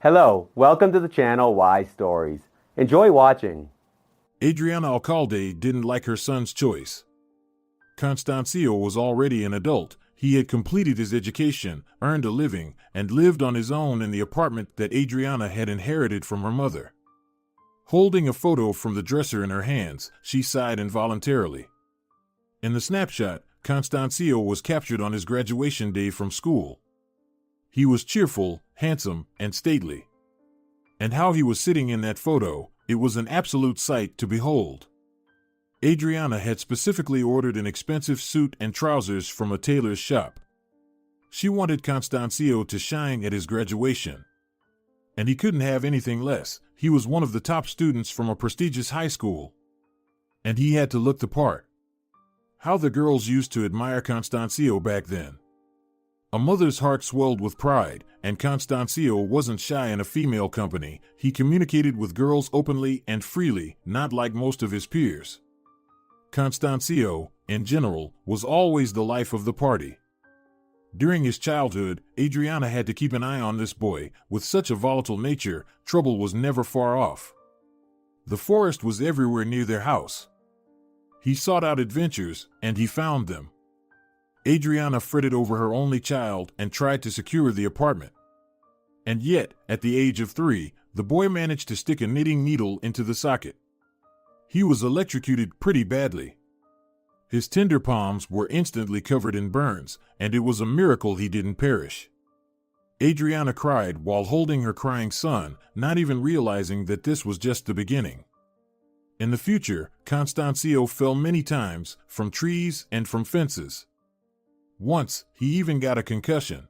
Hello, welcome to the channel Why Stories. Enjoy watching. Adriana Alcalde didn't like her son's choice. Constancio was already an adult. He had completed his education, earned a living, and lived on his own in the apartment that Adriana had inherited from her mother. Holding a photo from the dresser in her hands, she sighed involuntarily. In the snapshot, Constancio was captured on his graduation day from school. He was cheerful, handsome, and stately. And how he was sitting in that photo, it was an absolute sight to behold. Adriana had specifically ordered an expensive suit and trousers from a tailor's shop. She wanted Constancio to shine at his graduation. And he couldn't have anything less. He was one of the top students from a prestigious high school. And he had to look the part. How the girls used to admire Constancio back then. A mother's heart swelled with pride, and Constancio wasn't shy in a female company. He communicated with girls openly and freely, not like most of his peers. Constancio, in general, was always the life of the party. During his childhood, Adriana had to keep an eye on this boy. With such a volatile nature, trouble was never far off. The forest was everywhere near their house. He sought out adventures, and he found them. Adriana fretted over her only child and tried to secure the apartment. And yet, at the age of 3, the boy managed to stick a knitting needle into the socket. He was electrocuted pretty badly. His tender palms were instantly covered in burns, and it was a miracle he didn't perish. Adriana cried while holding her crying son, not even realizing that this was just the beginning. In the future, Constancio fell many times, from trees and from fences. Once, he even got a concussion.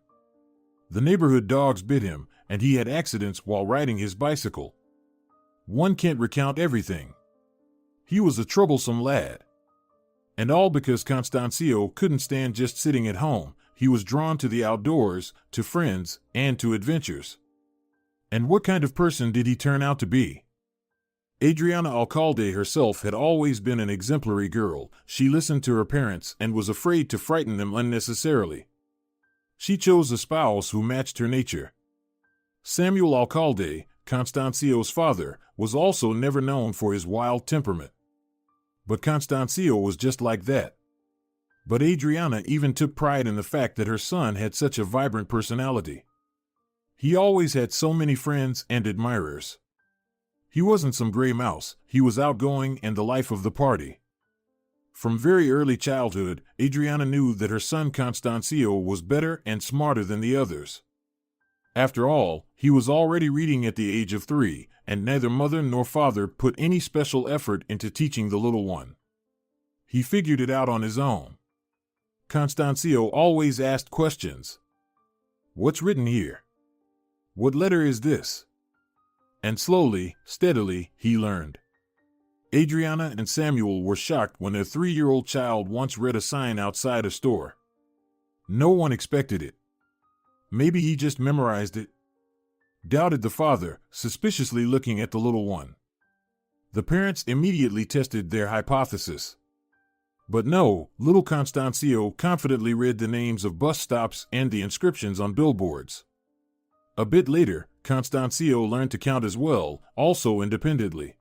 The neighborhood dogs bit him, and he had accidents while riding his bicycle. One can't recount everything. He was a troublesome lad. And all because Constancio couldn't stand just sitting at home. He was drawn to the outdoors, to friends, and to adventures. And what kind of person did he turn out to be? Adriana Alcalde herself had always been an exemplary girl. She listened to her parents and was afraid to frighten them unnecessarily. She chose a spouse who matched her nature. Samuel Alcalde, Constancio's father, was also never known for his wild temperament. But Constancio was just like that. But Adriana even took pride in the fact that her son had such a vibrant personality. He always had so many friends and admirers. He wasn't some gray mouse. He was outgoing and the life of the party. From very early childhood, Adriana knew that her son Constancio was better and smarter than the others. After all, he was already reading at the age of 3, and neither mother nor father put any special effort into teaching the little one. He figured it out on his own. Constancio always asked questions. What's written here? What letter is this? And slowly, steadily, he learned. Adriana and Samuel were shocked when their 3-year-old child once read a sign outside a store. No one expected it. Maybe he just memorized it, doubted the father, suspiciously looking at the little one. The parents immediately tested their hypothesis. But no, little Constancio confidently read the names of bus stops and the inscriptions on billboards. A bit later, Constancio learned to count as well, also independently.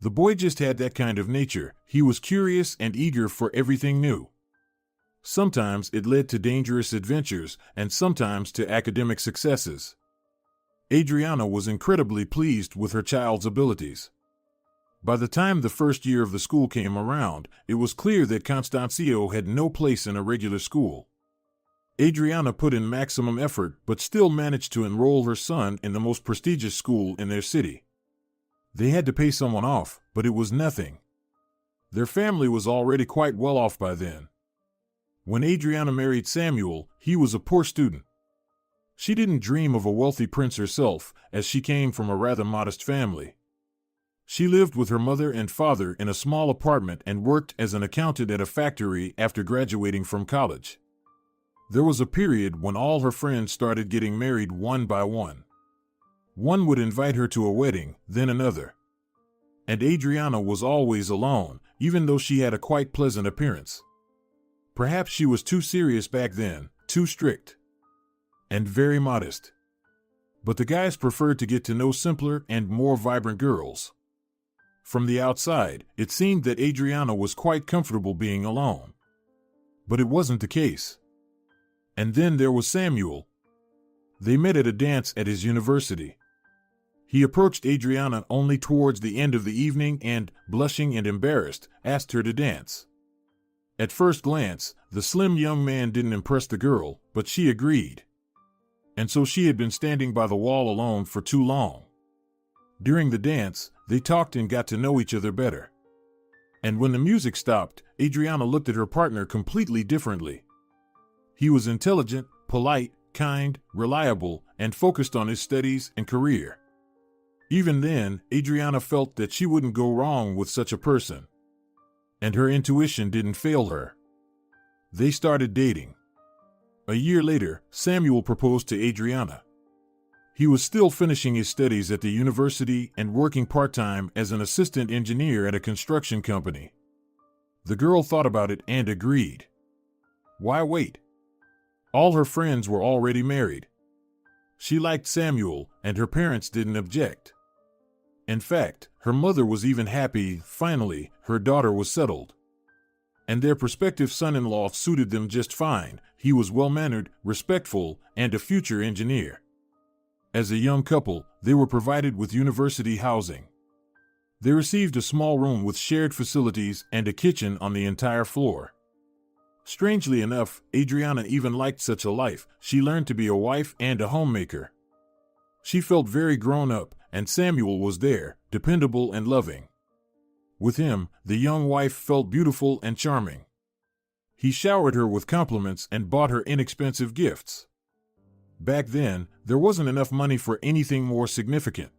The boy just had that kind of nature. He was curious and eager for everything new. Sometimes it led to dangerous adventures, and sometimes to academic successes. Adriana was incredibly pleased with her child's abilities. By the time the first year of the school came around, it was clear that Constancio had no place in a regular school. Adriana put in maximum effort but still managed to enroll her son in the most prestigious school in their city. They had to pay someone off, but it was nothing. Their family was already quite well off by then. When Adriana married Samuel, he was a poor student. She didn't dream of a wealthy prince herself, as she came from a rather modest family. She lived with her mother and father in a small apartment and worked as an accountant at a factory after graduating from college. There was a period when all her friends started getting married one by one. One would invite her to a wedding, then another. And Adriana was always alone, even though she had a quite pleasant appearance. Perhaps she was too serious back then, too strict. And very modest. But the guys preferred to get to know simpler and more vibrant girls. From the outside, it seemed that Adriana was quite comfortable being alone. But it wasn't the case. And then there was Samuel. They met at a dance at his university. He approached Adriana only towards the end of the evening and, blushing and embarrassed, asked her to dance. At first glance, the slim young man didn't impress the girl, but she agreed. And so she had been standing by the wall alone for too long. During the dance, they talked and got to know each other better. And when the music stopped, Adriana looked at her partner completely differently. He was intelligent, polite, kind, reliable, and focused on his studies and career. Even then, Adriana felt that she wouldn't go wrong with such a person. And her intuition didn't fail her. They started dating. A year later, Samuel proposed to Adriana. He was still finishing his studies at the university and working part-time as an assistant engineer at a construction company. The girl thought about it and agreed. Why wait? All her friends were already married. She liked Samuel, and her parents didn't object. In fact, her mother was even happy, finally, her daughter was settled. And their prospective son-in-law suited them just fine. He was well-mannered, respectful, and a future engineer. As a young couple, they were provided with university housing. They received a small room with shared facilities and a kitchen on the entire floor. Strangely enough, Adriana even liked such a life. She learned to be a wife and a homemaker. She felt very grown up, and Samuel was there, dependable and loving. With him, the young wife felt beautiful and charming. He showered her with compliments and bought her inexpensive gifts. Back then, there wasn't enough money for anything more significant.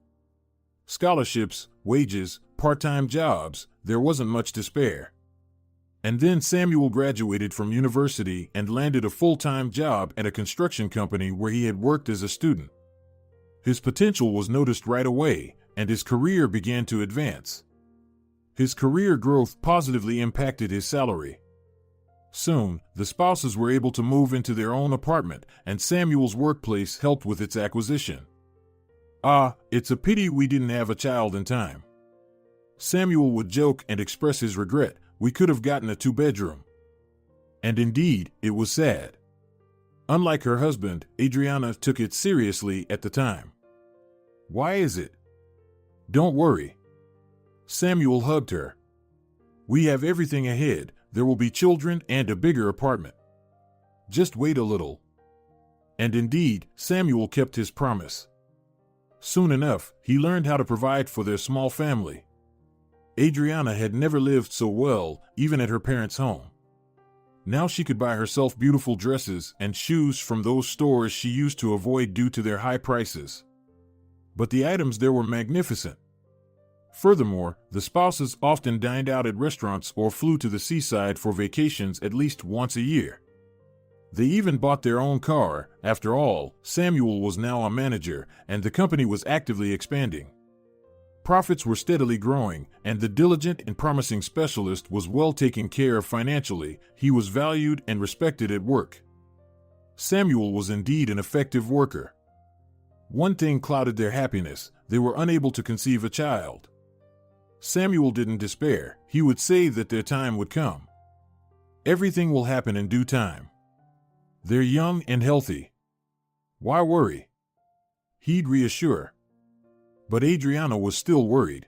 Scholarships, wages, part-time jobs, there wasn't much to spare. And then Samuel graduated from university and landed a full-time job at a construction company where he had worked as a student. His potential was noticed right away, and his career began to advance. His career growth positively impacted his salary. Soon, the spouses were able to move into their own apartment, and Samuel's workplace helped with its acquisition. It's a pity we didn't have a child in time. Samuel would joke and express his regret. We could have gotten a 2-bedroom. And indeed, it was sad. Unlike her husband, Adriana took it seriously at the time. Why is it? Don't worry. Samuel hugged her. We have everything ahead. There will be children and a bigger apartment. Just wait a little. And indeed, Samuel kept his promise. Soon enough, he learned how to provide for their small family. Adriana had never lived so well, even at her parents' home. Now she could buy herself beautiful dresses and shoes from those stores she used to avoid due to their high prices. But the items there were magnificent. Furthermore, the spouses often dined out at restaurants or flew to the seaside for vacations at least once a year. They even bought their own car. After all, Samuel was now a manager, and the company was actively expanding. Profits were steadily growing, and the diligent and promising specialist was well taken care of financially. He was valued and respected at work. Samuel was indeed an effective worker. One thing clouded their happiness: they were unable to conceive a child. Samuel didn't despair. He would say that their time would come. Everything will happen in due time. They're young and healthy. Why worry? He'd reassure. But Adriana was still worried.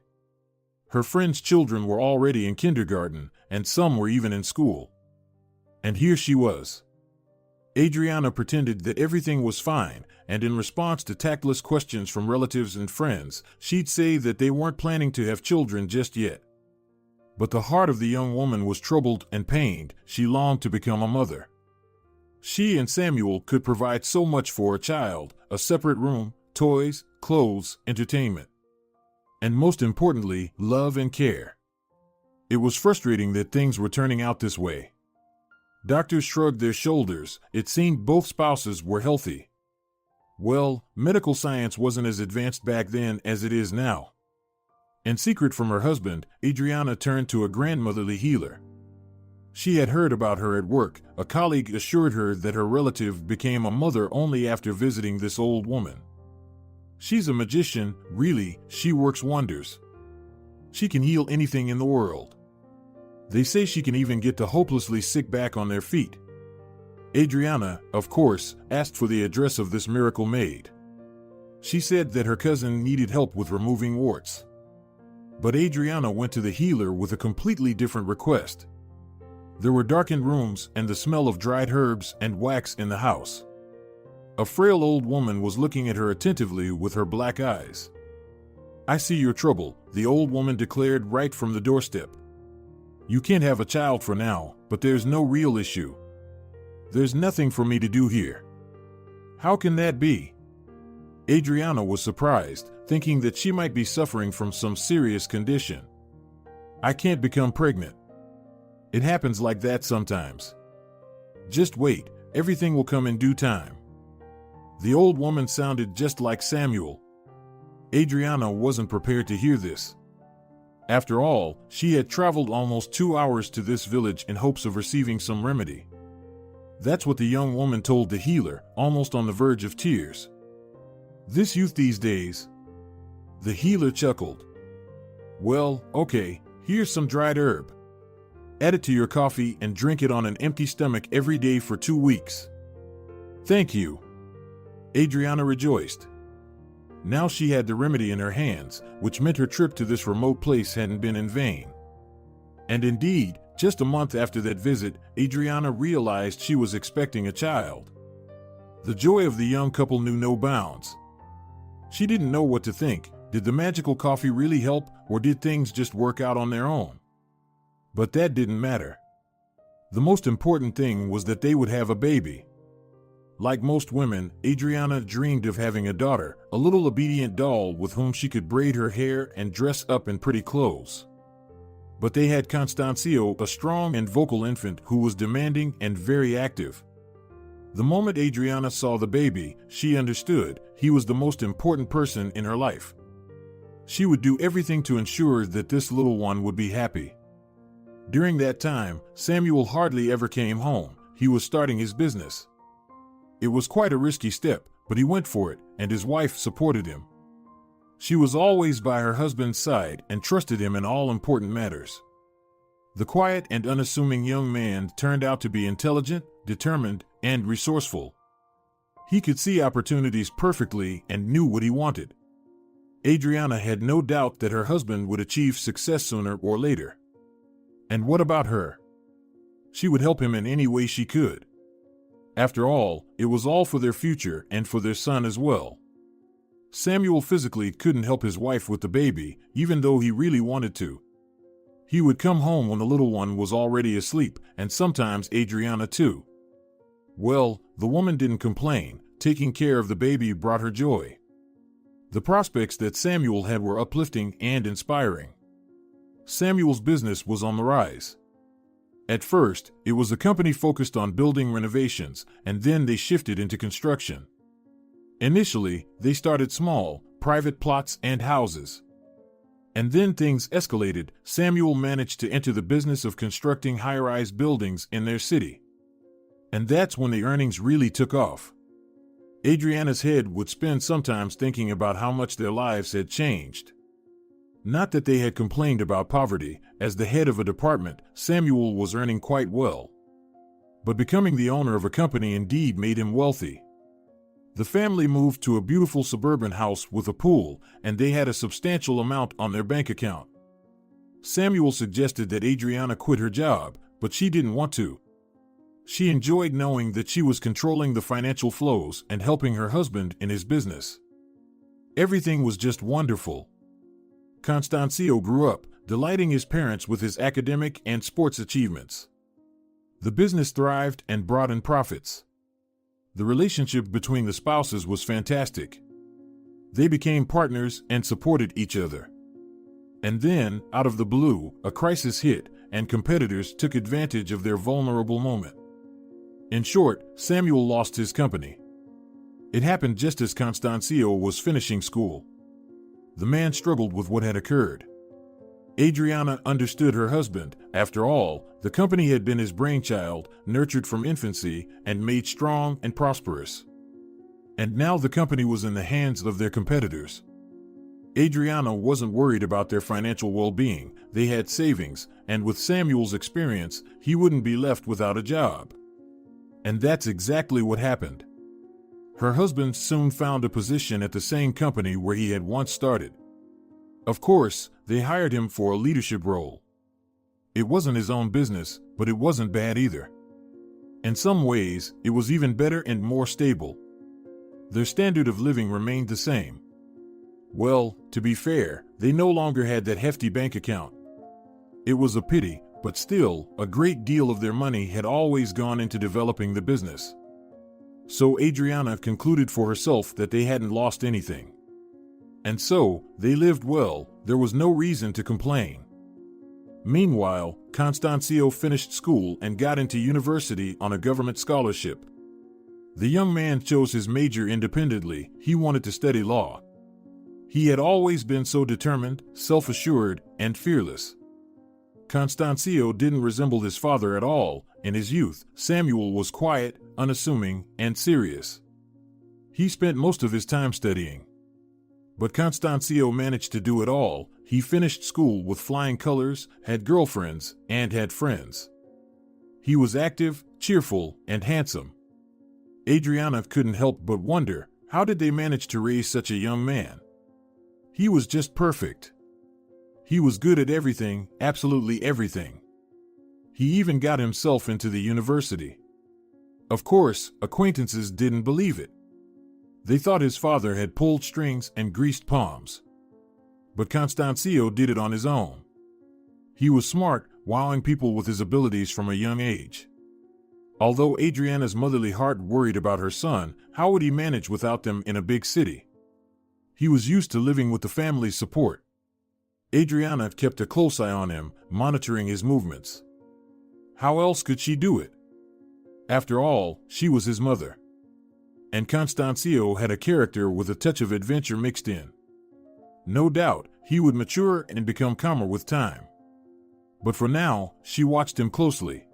Her friends' children were already in kindergarten, and some were even in school. And here she was. Adriana pretended that everything was fine, and in response to tactless questions from relatives and friends, she'd say that they weren't planning to have children just yet. But the heart of the young woman was troubled and pained. She longed to become a mother. She and Samuel could provide so much for a child: a separate room, toys, clothes, entertainment. And most importantly, love and care. It was frustrating that things were turning out this way. Doctors shrugged their shoulders. It seemed both spouses were healthy. Well, medical science wasn't as advanced back then as it is now. In secret from her husband, Adriana turned to a grandmotherly healer. She had heard about her at work. A colleague assured her that her relative became a mother only after visiting this old woman. She's a magician, really, she works wonders. She can heal anything in the world. They say she can even get the hopelessly sick back on their feet. Adriana, of course, asked for the address of this miracle maid. She said that her cousin needed help with removing warts. But Adriana went to the healer with a completely different request. There were darkened rooms and the smell of dried herbs and wax in the house. A frail old woman was looking at her attentively with her black eyes. "I see your trouble," the old woman declared right from the doorstep. "You can't have a child for now, but there's no real issue. There's nothing for me to do here." "How can that be?" Adriana was surprised, thinking that she might be suffering from some serious condition. "I can't become pregnant. It happens like that sometimes. Just wait, everything will come in due time." The old woman sounded just like Samuel. Adriana wasn't prepared to hear this. After all, she had traveled almost 2 hours to this village in hopes of receiving some remedy. That's what the young woman told the healer, almost on the verge of tears. "This youth these days." The healer chuckled. "Well, okay, here's some dried herb. Add it to your coffee and drink it on an empty stomach every day for 2 weeks." "Thank you." Adriana rejoiced. Now she had the remedy in her hands, which meant her trip to this remote place hadn't been in vain. And indeed, just a month after that visit, Adriana realized she was expecting a child. The joy of the young couple knew no bounds. She didn't know what to think. Did the magical coffee really help, or did things just work out on their own? But that didn't matter. The most important thing was that they would have a baby. Like most women, Adriana dreamed of having a daughter, a little obedient doll with whom she could braid her hair and dress up in pretty clothes. But they had Constancio, a strong and vocal infant who was demanding and very active. The moment Adriana saw the baby, she understood he was the most important person in her life. She would do everything to ensure that this little one would be happy. During that time, Samuel hardly ever came home. He was starting his business. It was quite a risky step, but he went for it, and his wife supported him. She was always by her husband's side and trusted him in all important matters. The quiet and unassuming young man turned out to be intelligent, determined, and resourceful. He could see opportunities perfectly and knew what he wanted. Adriana had no doubt that her husband would achieve success sooner or later. And what about her? She would help him in any way she could. After all, it was all for their future and for their son as well. Samuel physically couldn't help his wife with the baby, even though he really wanted to. He would come home when the little one was already asleep, and sometimes Adriana too. Well, the woman didn't complain. Taking care of the baby brought her joy. The prospects that Samuel had were uplifting and inspiring. Samuel's business was on the rise. At first, it was a company focused on building renovations, and then they shifted into construction. Initially, they started small, private plots and houses. And then things escalated. Samuel managed to enter the business of constructing high-rise buildings in their city. And that's when the earnings really took off. Adriana's head would spin sometimes thinking about how much their lives had changed. Not that they had complained about poverty. As the head of a department, Samuel was earning quite well. But becoming the owner of a company indeed made him wealthy. The family moved to a beautiful suburban house with a pool, and they had a substantial amount on their bank account. Samuel suggested that Adriana quit her job, but she didn't want to. She enjoyed knowing that she was controlling the financial flows and helping her husband in his business. Everything was just wonderful. Constancio grew up, delighting his parents with his academic and sports achievements. The business thrived and brought in profits. The relationship between the spouses was fantastic. They became partners and supported each other. And then, out of the blue, a crisis hit, and competitors took advantage of their vulnerable moment. In short, Samuel lost his company. It happened just as Constancio was finishing school. The man struggled with what had occurred. Adriana understood her husband. After all, the company had been his brainchild, nurtured from infancy, and made strong and prosperous. And now the company was in the hands of their competitors. Adriana wasn't worried about their financial well-being. They had savings, and with Samuel's experience, he wouldn't be left without a job. And that's exactly what happened. Her husband soon found a position at the same company where he had once started. Of course, they hired him for a leadership role. It wasn't his own business, but it wasn't bad either. In some ways, it was even better and more stable. Their standard of living remained the same. Well, to be fair, they no longer had that hefty bank account. It was a pity, but still, a great deal of their money had always gone into developing the business. So Adriana concluded for herself that they hadn't lost anything. And so, they lived well. There was no reason to complain. Meanwhile, Constancio finished school and got into university on a government scholarship. The young man chose his major independently. He wanted to study law. He had always been so determined, self-assured, and fearless. Constancio didn't resemble his father at all. In his youth, Samuel was quiet, unassuming, and serious. He spent most of his time studying. But Constancio managed to do it all. He finished school with flying colors, had girlfriends, and had friends. He was active, cheerful, and handsome. Adriana couldn't help but wonder, how did they manage to raise such a young man? He was just perfect. He was good at everything, absolutely everything. He even got himself into the university. Of course, acquaintances didn't believe it. They thought his father had pulled strings and greased palms. But Constancio did it on his own. He was smart, wowing people with his abilities from a young age. Although Adriana's motherly heart worried about her son, how would he manage without them in a big city? He was used to living with the family's support. Adriana kept a close eye on him, monitoring his movements. How else could she do it? After all, she was his mother. And Constancio had a character with a touch of adventure mixed in. No doubt, he would mature and become calmer with time. But for now, she watched him closely.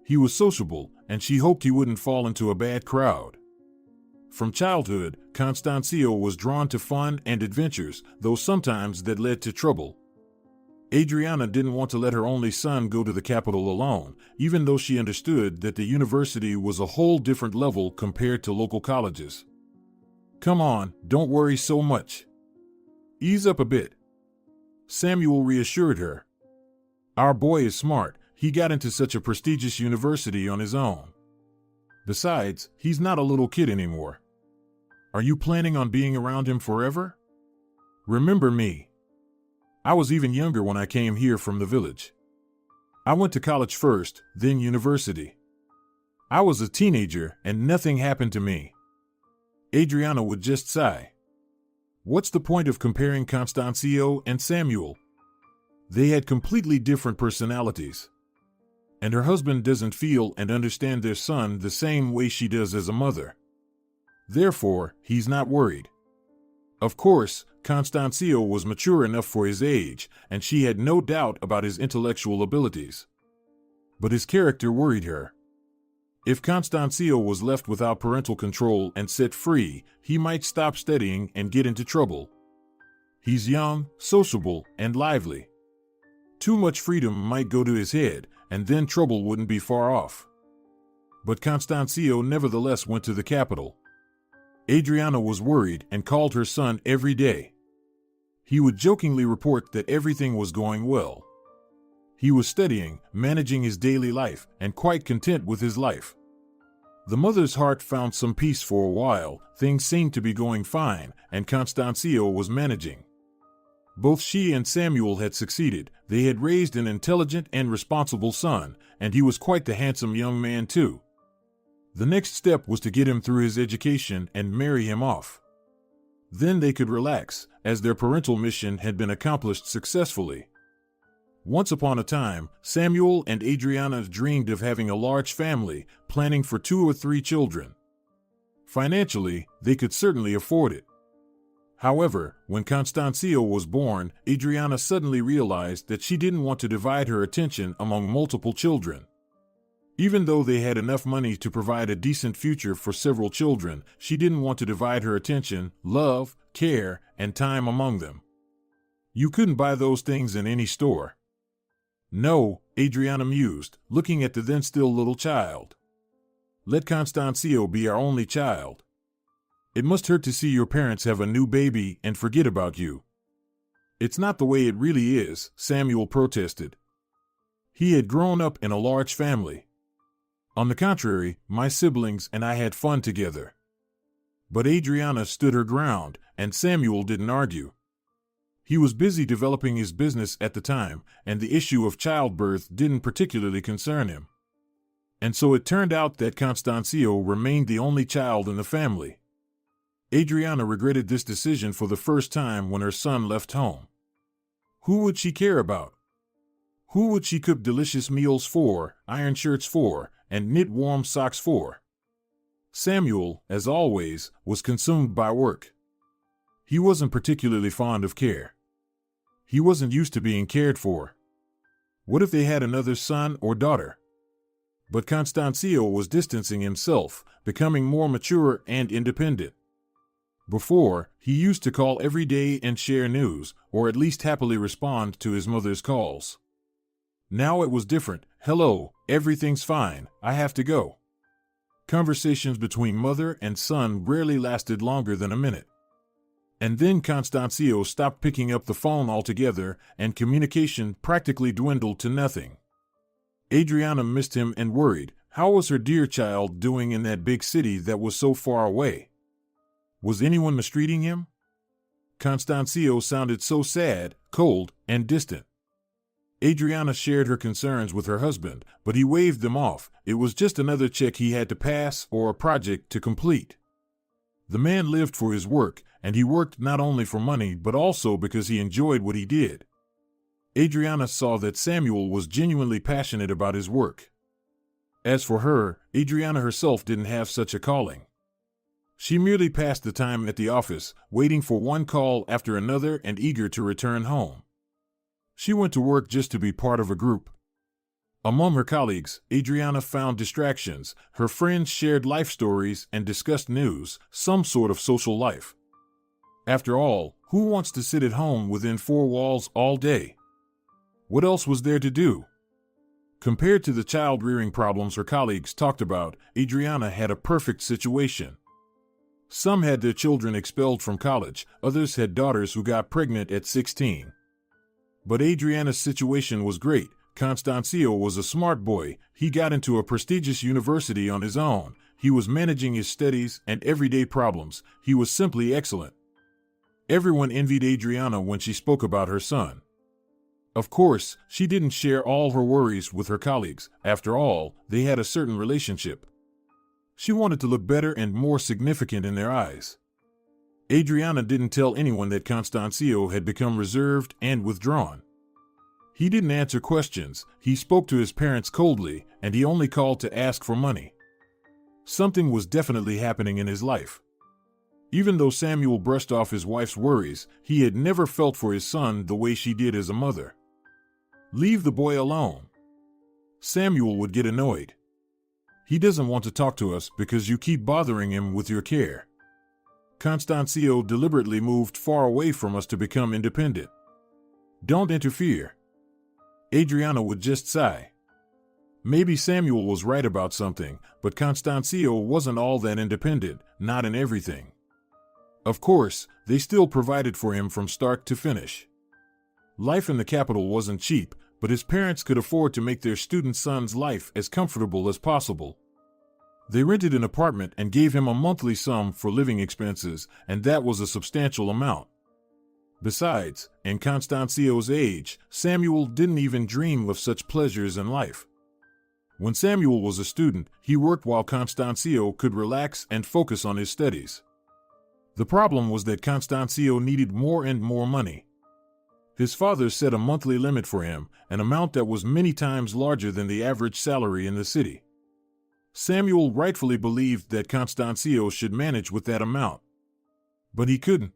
He was sociable, and she hoped he wouldn't fall into a bad crowd. From childhood, Constancio was drawn to fun and adventures, though sometimes that led to trouble. Adriana didn't want to let her only son go to the capital alone, even though she understood that the university was a whole different level compared to local colleges. Come on, don't worry so much. Ease up a bit. Samuel reassured her. Our boy is smart. He got into such a prestigious university on his own. Besides, he's not a little kid anymore. Are you planning on being around him forever? Remember me. I was even younger when I came here from the village. I went to college first, then university. I was a teenager and nothing happened to me. Adriana would just sigh. What's the point of comparing Constancio and Samuel? They had completely different personalities. And her husband doesn't feel and understand their son the same way she does as a mother. Therefore, he's not worried. Of course, Constancio was mature enough for his age, and she had no doubt about his intellectual abilities. But his character worried her. If Constancio was left without parental control and set free, he might stop studying and get into trouble. He's young, sociable, and lively. Too much freedom might go to his head, and then trouble wouldn't be far off. But Constancio nevertheless went to the capital. Adriana was worried and called her son every day. He would jokingly report that everything was going well. He was studying, managing his daily life, and quite content with his life. The mother's heart found some peace for a while. Things seemed to be going fine, and Constancio was managing. Both she and Samuel had succeeded. They had raised an intelligent and responsible son, and he was quite the handsome young man too. The next step was to get him through his education and marry him off. Then they could relax, as their parental mission had been accomplished successfully. Once upon a time, Samuel and Adriana dreamed of having a large family, planning for 2 or 3 children. Financially, they could certainly afford it. However, when Constancio was born, Adriana suddenly realized that she didn't want to divide her attention among multiple children. Even though they had enough money to provide a decent future for several children, she didn't want to divide her attention, love, care, and time among them. You couldn't buy those things in any store. No, Adriana mused, looking at the then still little child. Let Constancio be our only child. It must hurt to see your parents have a new baby and forget about you. It's not the way it really is, Samuel protested. He had grown up in a large family. On the contrary, my siblings and I had fun together. But Adriana stood her ground, and Samuel didn't argue. He was busy developing his business at the time, and the issue of childbirth didn't particularly concern him. And so it turned out that Constancio remained the only child in the family. Adriana regretted this decision for the first time when her son left home. Who would she care about? Who would she cook delicious meals for, iron shirts for, and knit warm socks for? Samuel, as always, was consumed by work. He wasn't particularly fond of care. He wasn't used to being cared for. What if they had another son or daughter? But Constancio was distancing himself, becoming more mature and independent. Before, he used to call every day and share news, or at least happily respond to his mother's calls. Now it was different. Hello, everything's fine, I have to go. Conversations between mother and son rarely lasted longer than a minute. And then Constancio stopped picking up the phone altogether, and communication practically dwindled to nothing. Adriana missed him and worried. How was her dear child doing in that big city that was so far away? Was anyone mistreating him? Constancio sounded so sad, cold, and distant. Adriana shared her concerns with her husband, but he waved them off. It was just another check he had to pass or a project to complete. The man lived for his work, and he worked not only for money but also because he enjoyed what he did. Adriana saw that Samuel was genuinely passionate about his work. As for her, Adriana herself didn't have such a calling. She merely passed the time at the office, waiting for one call after another and eager to return home. She went to work just to be part of a group. Among her colleagues, Adriana found distractions. Her friends shared life stories and discussed news, some sort of social life. After all, who wants to sit at home within four walls all day? What else was there to do? Compared to the child-rearing problems her colleagues talked about, Adriana had a perfect situation. Some had their children expelled from college, others had daughters who got pregnant at 16. But Adriana's situation was great. Constancio was a smart boy. He got into a prestigious university on his own. He was managing his studies and everyday problems. He was simply excellent. Everyone envied Adriana when she spoke about her son. Of course, she didn't share all her worries with her colleagues. After all, they had a certain relationship. She wanted to look better and more significant in their eyes. Adriana didn't tell anyone that Constancio had become reserved and withdrawn. He didn't answer questions, he spoke to his parents coldly, and he only called to ask for money. Something was definitely happening in his life. Even though Samuel brushed off his wife's worries, he had never felt for his son the way she did as a mother. Leave the boy alone. Samuel would get annoyed. He doesn't want to talk to us because you keep bothering him with your care. Constancio deliberately moved far away from us to become independent. Don't interfere. Adriana would just sigh. Maybe Samuel was right about something, but Constancio wasn't all that independent, not in everything. Of course, they still provided for him from start to finish. Life in the capital wasn't cheap, but his parents could afford to make their student son's life as comfortable as possible. They rented an apartment and gave him a monthly sum for living expenses, and that was a substantial amount. Besides, in Constancio's age, Samuel didn't even dream of such pleasures in life. When Samuel was a student, he worked while Constancio could relax and focus on his studies. The problem was that Constancio needed more and more money. His father set a monthly limit for him, an amount that was many times larger than the average salary in the city. Samuel rightfully believed that Constancio should manage with that amount. But he couldn't.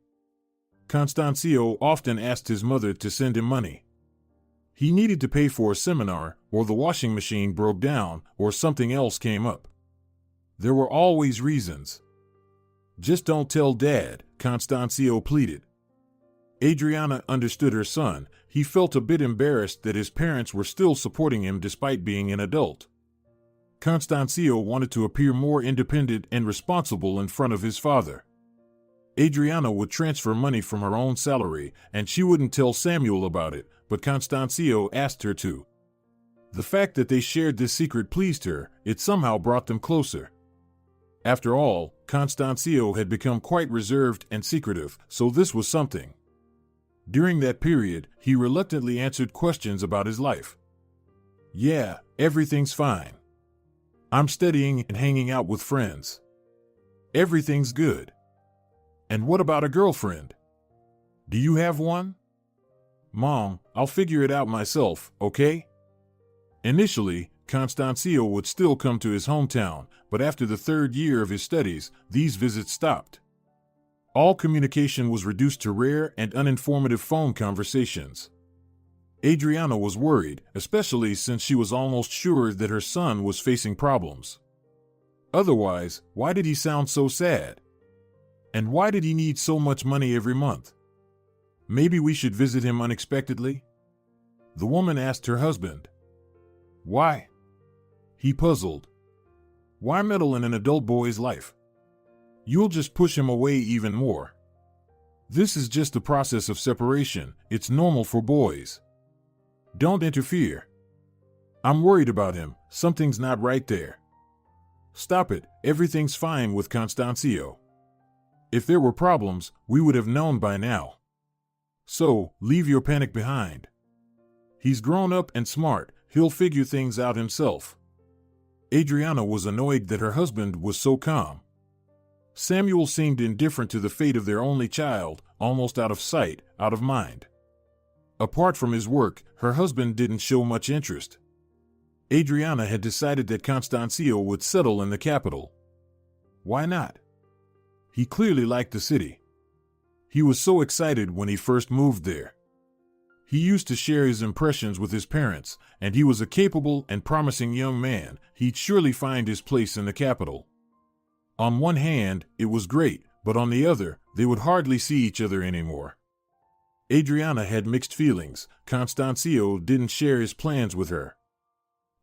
Constancio often asked his mother to send him money. He needed to pay for a seminar, or the washing machine broke down, or something else came up. There were always reasons. Just don't tell Dad, Constancio pleaded. Adriana understood her son. He felt a bit embarrassed that his parents were still supporting him despite being an adult. Constancio wanted to appear more independent and responsible in front of his father. Adriana would transfer money from her own salary, and she wouldn't tell Samuel about it, but Constancio asked her to. The fact that they shared this secret pleased her. It somehow brought them closer. After all, Constancio had become quite reserved and secretive, so this was something. During that period, he reluctantly answered questions about his life. Yeah, everything's fine. I'm studying and hanging out with friends. Everything's good. And what about a girlfriend? Do you have one? Mom, I'll figure it out myself, okay? Initially, Constancio would still come to his hometown, but after the third year of his studies, these visits stopped. All communication was reduced to rare and uninformative phone conversations. Adriana was worried, especially since she was almost sure that her son was facing problems. Otherwise, why did he sound so sad? And why did he need so much money every month? Maybe we should visit him unexpectedly? The woman asked her husband. Why? He puzzled. Why meddle in an adult boy's life? You'll just push him away even more. This is just the process of separation. It's normal for boys. Don't interfere. I'm worried about him. Something's not right there. Stop it. Everything's fine with Constancio. If there were problems, we would have known by now. So, leave your panic behind. He's grown up and smart. He'll figure things out himself. Adriana was annoyed that her husband was so calm. Samuel seemed indifferent to the fate of their only child, almost out of sight, out of mind. Apart from his work, her husband didn't show much interest. Adriana had decided that Constancio would settle in the capital. Why not? He clearly liked the city. He was so excited when he first moved there. He used to share his impressions with his parents, and he was a capable and promising young man. He'd surely find his place in the capital. On one hand, it was great, but on the other, they would hardly see each other anymore. Adriana had mixed feelings. Constancio didn't share his plans with her.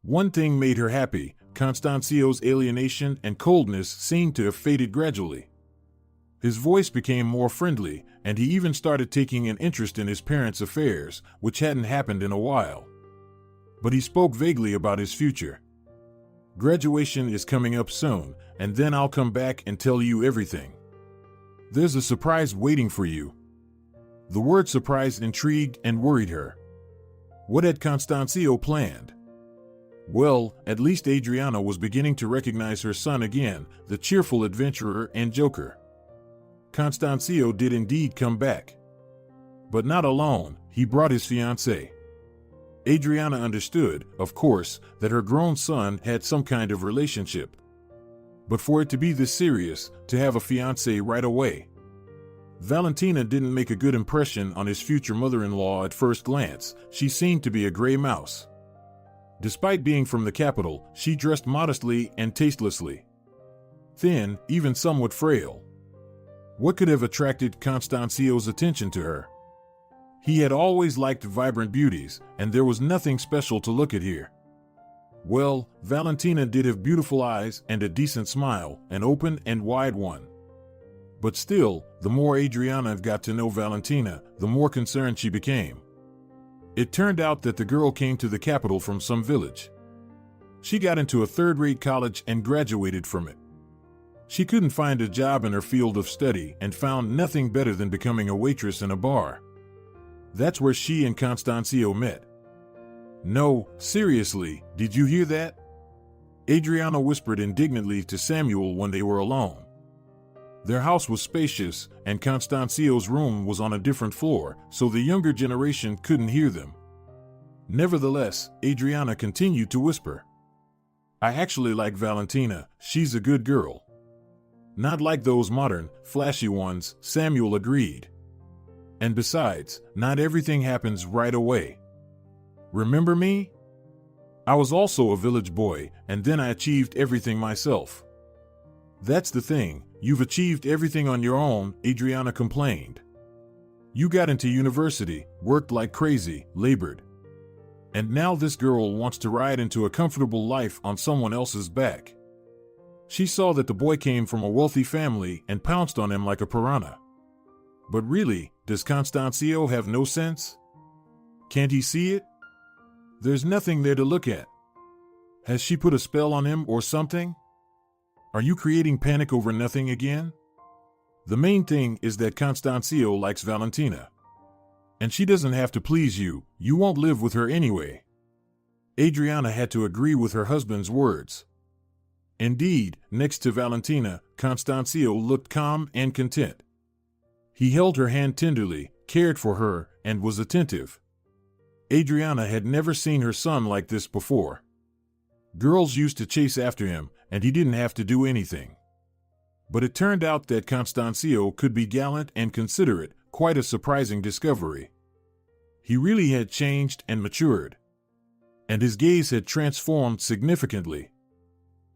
One thing made her happy. Constancio's alienation and coldness seemed to have faded gradually. His voice became more friendly, and he even started taking an interest in his parents' affairs, which hadn't happened in a while. But he spoke vaguely about his future. Graduation is coming up soon, and then I'll come back and tell you everything. There's a surprise waiting for you. The word surprise intrigued and worried her. What had Constancio planned? Well, at least Adriana was beginning to recognize her son again, the cheerful adventurer and joker. Constancio did indeed come back. But not alone, he brought his fiancée. Adriana understood, of course, that her grown son had some kind of relationship. But for it to be this serious, to have a fiancée right away. Valentina didn't make a good impression on his future mother-in-law at first glance. She seemed to be a gray mouse. Despite being from the capital, she dressed modestly and tastelessly. Thin, even somewhat frail. What could have attracted Constancio's attention to her? He had always liked vibrant beauties, and there was nothing special to look at here. Well, Valentina did have beautiful eyes and a decent smile, an open and wide one. But still, the more Adriana got to know Valentina, the more concerned she became. It turned out that the girl came to the capital from some village. She got into a third-rate college and graduated from it. She couldn't find a job in her field of study and found nothing better than becoming a waitress in a bar. That's where she and Constancio met. No, seriously, did you hear that? Adriana whispered indignantly to Samuel when they were alone. Their house was spacious, and Constancio's room was on a different floor, so the younger generation couldn't hear them. Nevertheless, Adriana continued to whisper. I actually like Valentina, she's a good girl. Not like those modern, flashy ones, Samuel agreed. And besides, not everything happens right away. Remember me? I was also a village boy, and then I achieved everything myself. That's the thing, you've achieved everything on your own, Adriana complained. You got into university, worked like crazy, labored. And now this girl wants to ride into a comfortable life on someone else's back. She saw that the boy came from a wealthy family and pounced on him like a piranha. But really, does Constancio have no sense? Can't he see it? There's nothing there to look at. Has she put a spell on him or something? Are you creating panic over nothing again? The main thing is that Constancio likes Valentina. And she doesn't have to please you, you won't live with her anyway. Adriana had to agree with her husband's words. Indeed, next to Valentina, Constancio looked calm and content. He held her hand tenderly, cared for her, and was attentive. Adriana had never seen her son like this before. Girls used to chase after him, and he didn't have to do anything. But it turned out that Constancio could be gallant and considerate, quite a surprising discovery. He really had changed and matured. And his gaze had transformed significantly.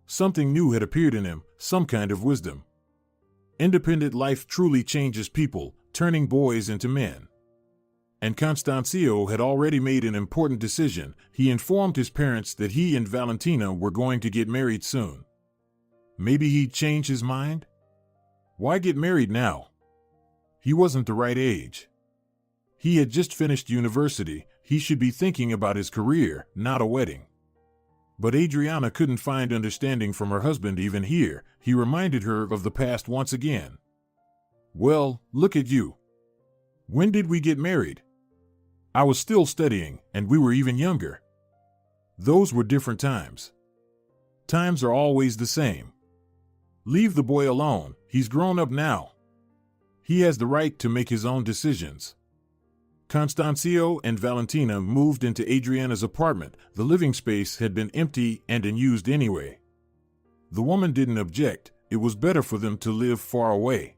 Something new had appeared in him, some kind of wisdom. Independent life truly changes people, turning boys into men. And Constancio had already made an important decision. He informed his parents that he and Valentina were going to get married soon. Maybe he'd change his mind? Why get married now? He wasn't the right age. He had just finished university. He should be thinking about his career, not a wedding. But Adriana couldn't find understanding from her husband even here. He reminded her of the past once again. Well, look at you. When did we get married? I was still studying, and we were even younger. Those were different times. Times are always the same. Leave the boy alone, he's grown up now. He has the right to make his own decisions. Constancio and Valentina moved into Adriana's apartment. The living space had been empty and unused anyway. The woman didn't object. It was better for them to live far away.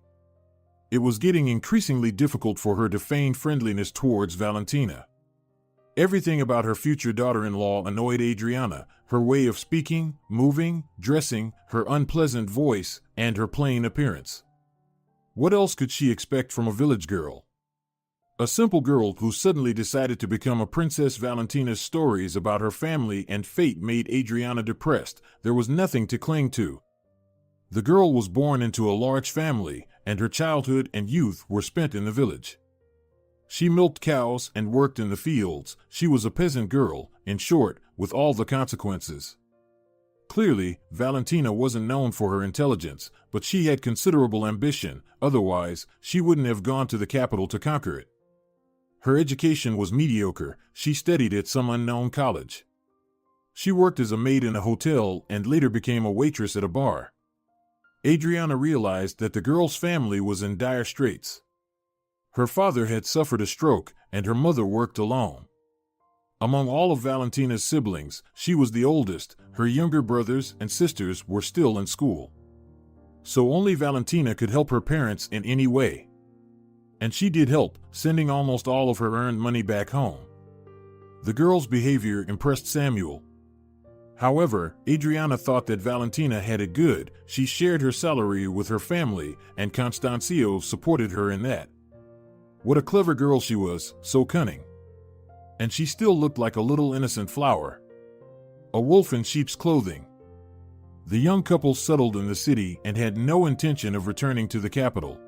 It was getting increasingly difficult for her to feign friendliness towards Valentina. Everything about her future daughter-in-law annoyed Adriana, her way of speaking, moving, dressing, her unpleasant voice, and her plain appearance. What else could she expect from a village girl? A simple girl who suddenly decided to become a princess. Valentina's stories about her family and fate made Adriana depressed. There was nothing to cling to. The girl was born into a large family, and her childhood and youth were spent in the village. She milked cows and worked in the fields. She was a peasant girl, in short, with all the consequences. Clearly, Valentina wasn't known for her intelligence, but she had considerable ambition. Otherwise, she wouldn't have gone to the capital to conquer it. Her education was mediocre. She studied at some unknown college. She worked as a maid in a hotel and later became a waitress at a bar. Adriana realized that the girl's family was in dire straits. Her father had suffered a stroke, and her mother worked alone. Among all of Valentina's siblings, she was the oldest. Her younger brothers and sisters were still in school. So only Valentina could help her parents in any way. And she did help, sending almost all of her earned money back home. The girl's behavior impressed Samuel. However, Adriana thought that Valentina had it good. She shared her salary with her family, and Constancio supported her in that. What a clever girl she was, so cunning. And she still looked like a little innocent flower. A wolf in sheep's clothing. The young couple settled in the city and had no intention of returning to the capital.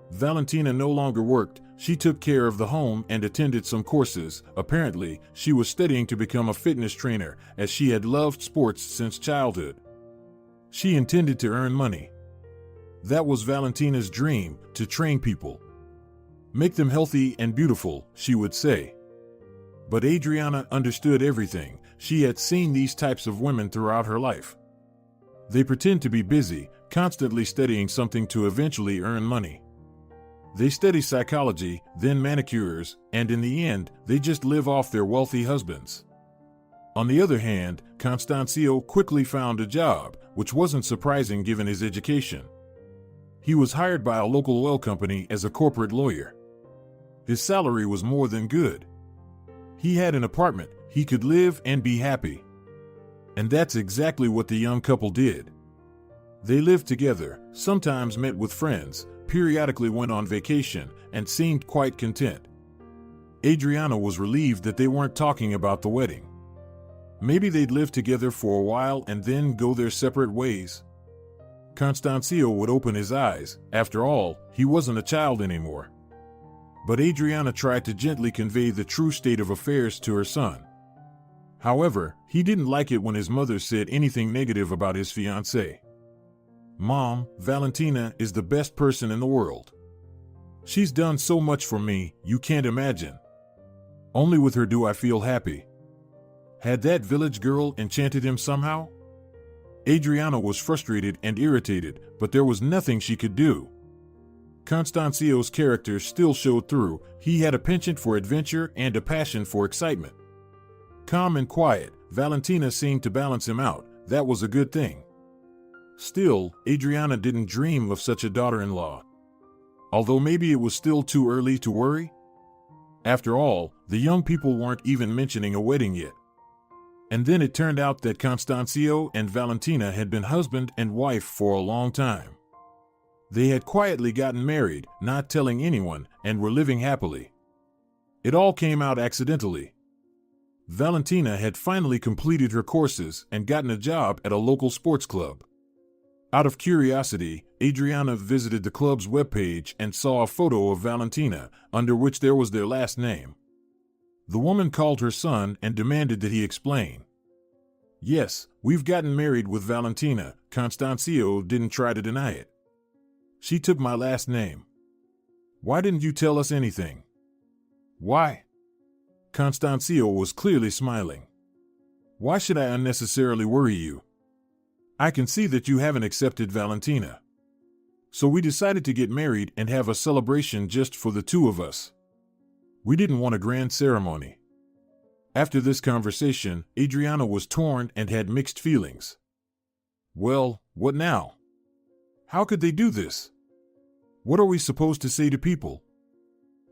Valentina no longer worked. She took care of the home and attended some courses. Apparently, she was studying to become a fitness trainer, as she had loved sports since childhood. She intended to earn money. That was Valentina's dream, to train people. Make them healthy and beautiful, she would say. But Adriana understood everything. She had seen these types of women throughout her life. They pretend to be busy, constantly studying something to eventually earn money. They study psychology, then manicures, and in the end, they just live off their wealthy husbands. On the other hand, Constancio quickly found a job, which wasn't surprising given his education. He was hired by a local oil company as a corporate lawyer. His salary was more than good. He had an apartment, he could live and be happy. And that's exactly what the young couple did. They lived together, sometimes met with friends, periodically went on vacation, and seemed quite content. Adriana was relieved that they weren't talking about the wedding. Maybe they'd live together for a while and then go their separate ways. Constancio would open his eyes. After all, he wasn't a child anymore. But Adriana tried to gently convey the true state of affairs to her son. However, he didn't like it when his mother said anything negative about his fiancée. "Mom, Valentina is the best person in the world. She's done so much for me, you can't imagine. Only with her do I feel happy." Had that village girl enchanted him somehow? Adriana was frustrated and irritated, but there was nothing she could do. Constancio's character still showed through. He had a penchant for adventure and a passion for excitement. Calm and quiet, Valentina seemed to balance him out. That was a good thing. Still, Adriana didn't dream of such a daughter-in-law. Although maybe it was still too early to worry? After all, the young people weren't even mentioning a wedding yet. And then it turned out that Constancio and Valentina had been husband and wife for a long time. They had quietly gotten married, not telling anyone, and were living happily. It all came out accidentally. Valentina had finally completed her courses and gotten a job at a local sports club. Out of curiosity, Adriana visited the club's webpage and saw a photo of Valentina, under which there was their last name. The woman called her son and demanded that he explain. "Yes, we've gotten married with Valentina." Constancio didn't try to deny it. "She took my last name. Why didn't you tell us anything?" "Why?" Constancio was clearly smiling. "Why should I unnecessarily worry you? I can see that you haven't accepted Valentina. So we decided to get married and have a celebration just for the two of us. We didn't want a grand ceremony." After this conversation, Adriana was torn and had mixed feelings. Well, what now? How could they do this? What are we supposed to say to people?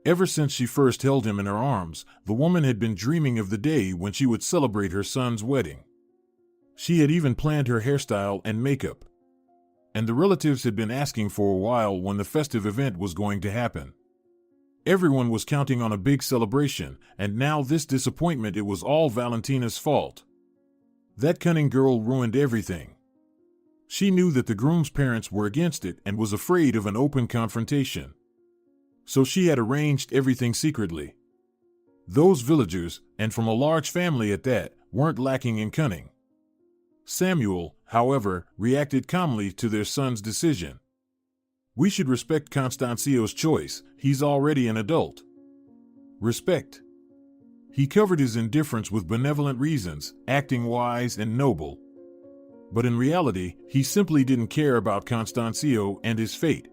Ever since she first held him in her arms, the woman had been dreaming of the day when she would celebrate her son's wedding. She had even planned her hairstyle and makeup. And the relatives had been asking for a while when the festive event was going to happen. Everyone was counting on a big celebration, and now this disappointment, it was all Valentina's fault. That cunning girl ruined everything. She knew that the groom's parents were against it and was afraid of an open confrontation. So she had arranged everything secretly. Those villagers, and from a large family at that, weren't lacking in cunning. Samuel, however, reacted calmly to their son's decision. "We should respect Constancio's choice. He's already an adult." Respect. He covered his indifference with benevolent reasons, acting wise and noble. But in reality, he simply didn't care about Constancio and his fate.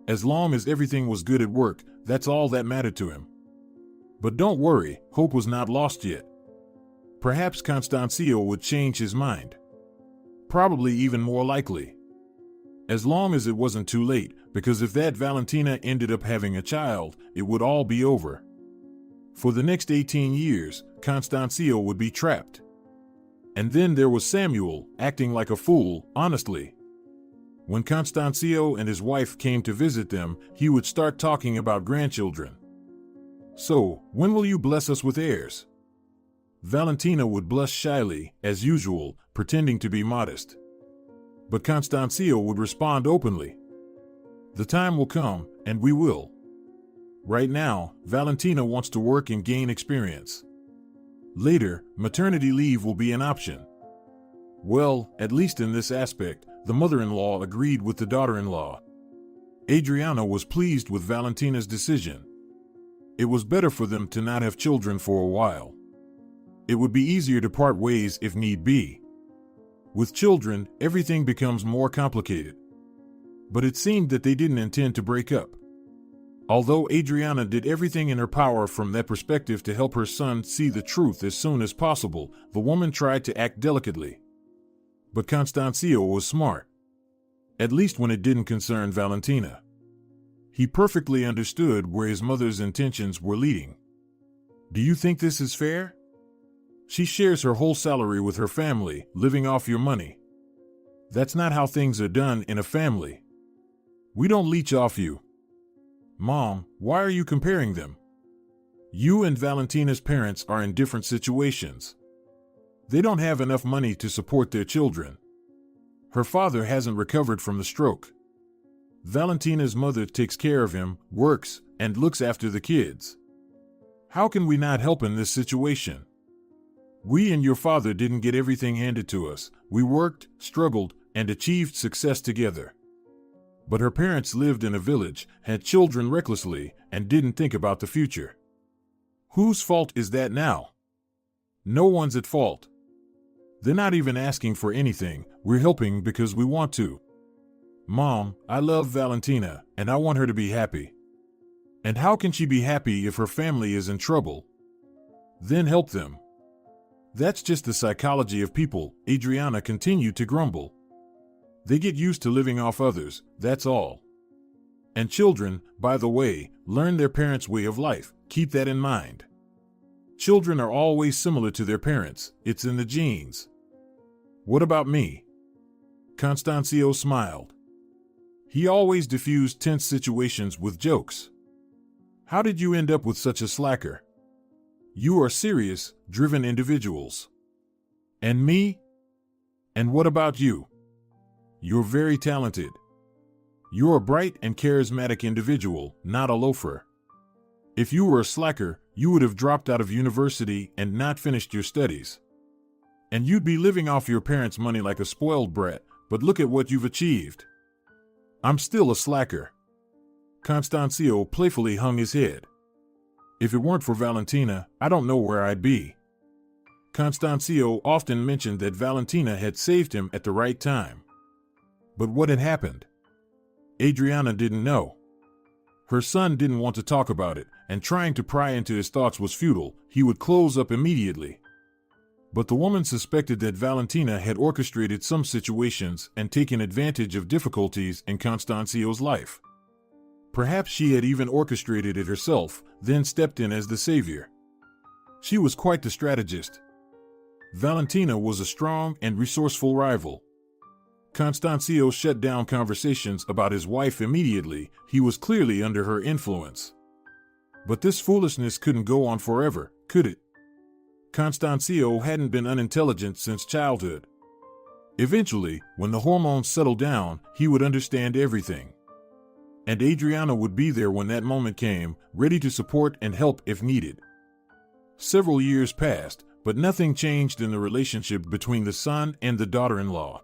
As long as everything was good at work, that's all that mattered to him. But don't worry, hope was not lost yet. Perhaps Constancio would change his mind. Probably even more likely. As long as it wasn't too late, because if that Valentina ended up having a child, it would all be over. For the next 18 years, Constancio would be trapped. And then there was Samuel, acting like a fool, honestly. When Constancio and his wife came to visit them, he would start talking about grandchildren. "So, when will you bless us with heirs?" Valentina would blush shyly, as usual, pretending to be modest. But Constancio would respond openly. "The time will come, and we will. Right now, Valentina wants to work and gain experience. Later, maternity leave will be an option." Well, at least in this aspect, the mother-in-law agreed with the daughter-in-law. Adriana was pleased with Valentina's decision. It was better for them to not have children for a while. It would be easier to part ways if need be. With children, everything becomes more complicated. But it seemed that they didn't intend to break up. Although Adriana did everything in her power from that perspective to help her son see the truth as soon as possible, the woman tried to act delicately. But Constancio was smart. At least when it didn't concern Valentina. He perfectly understood where his mother's intentions were leading. "Do you think this is fair?" She shares her whole salary with her family, living off your money. That's not how things are done in a family. We don't leech off you. Mom, why are you comparing them? You and Valentina's parents are in different situations. They don't have enough money to support their children. Her father hasn't recovered from the stroke. Valentina's mother takes care of him, works, and looks after the kids. How can we not help in this situation? We and your father didn't get everything handed to us. We worked, struggled, and achieved success together. But her parents lived in a village, had children recklessly, and didn't think about the future. Whose fault is that now? No one's at fault. They're not even asking for anything. We're helping because we want to. Mom, I love Valentina, and I want her to be happy. And how can she be happy if her family is in trouble? Then help them. That's just the psychology of people. Adriana continued to grumble. They get used to living off others, that's all. And children, by the way, learn their parents' way of life. Keep that in mind. Children are always similar to their parents. It's in the genes. What about me? Constancio smiled. He always diffused tense situations with jokes. How did you end up with such a slacker? You are serious, driven individuals. And me? And what about you? You're very talented. You're a bright and charismatic individual, not a loafer. If you were a slacker, you would have dropped out of university and not finished your studies. And you'd be living off your parents' money like a spoiled brat, but look at what you've achieved. I'm still a slacker. Constancio playfully hung his head. If it weren't for Valentina, I don't know where I'd be. Constancio often mentioned that Valentina had saved him at the right time. But what had happened? Adriana didn't know. Her son didn't want to talk about it, and trying to pry into his thoughts was futile. He would close up immediately. But the woman suspected that Valentina had orchestrated some situations and taken advantage of difficulties in Constancio's life. Perhaps she had even orchestrated it herself, then stepped in as the savior. She was quite the strategist. Valentina was a strong and resourceful rival. Constancio shut down conversations about his wife immediately. He was clearly under her influence. But this foolishness couldn't go on forever, could it? Constancio hadn't been unintelligent since childhood. Eventually, when the hormones settled down, he would understand everything. And Adriana would be there when that moment came, ready to support and help if needed. Several years passed, but nothing changed in the relationship between the son and the daughter-in-law.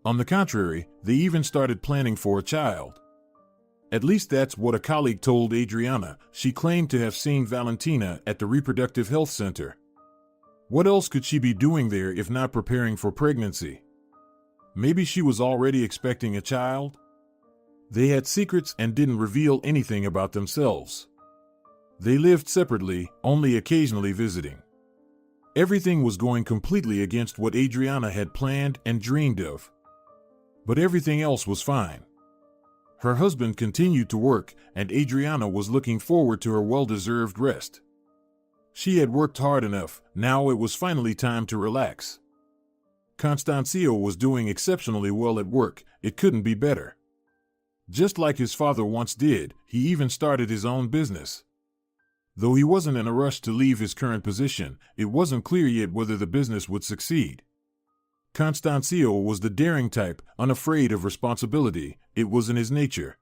On the contrary, they even started planning for a child. At least that's what a colleague told Adriana. She claimed to have seen Valentina at the reproductive health center. What else could she be doing there if not preparing for pregnancy? Maybe she was already expecting a child? They had secrets and didn't reveal anything about themselves. They lived separately, only occasionally visiting. Everything was going completely against what Adriana had planned and dreamed of. But everything else was fine. Her husband continued to work, and Adriana was looking forward to her well-deserved rest. She had worked hard enough. Now it was finally time to relax. Constancio was doing exceptionally well at work. It couldn't be better. Just like his father once did, he even started his own business. Though he wasn't in a rush to leave his current position, it wasn't clear yet whether the business would succeed. Constancio was the daring type, unafraid of responsibility. It was in his nature.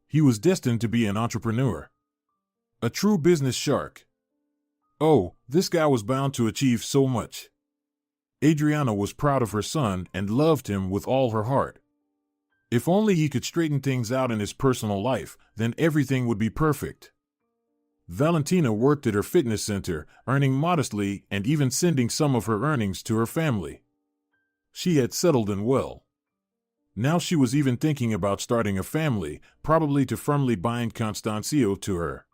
He was destined to be an entrepreneur. A true business shark. Oh, this guy was bound to achieve so much. Adriana was proud of her son and loved him with all her heart. If only he could straighten things out in his personal life, then everything would be perfect. Valentina worked at her fitness center, earning modestly and even sending some of her earnings to her family. She had settled in well. Now she was even thinking about starting a family, probably to firmly bind Constancio to her.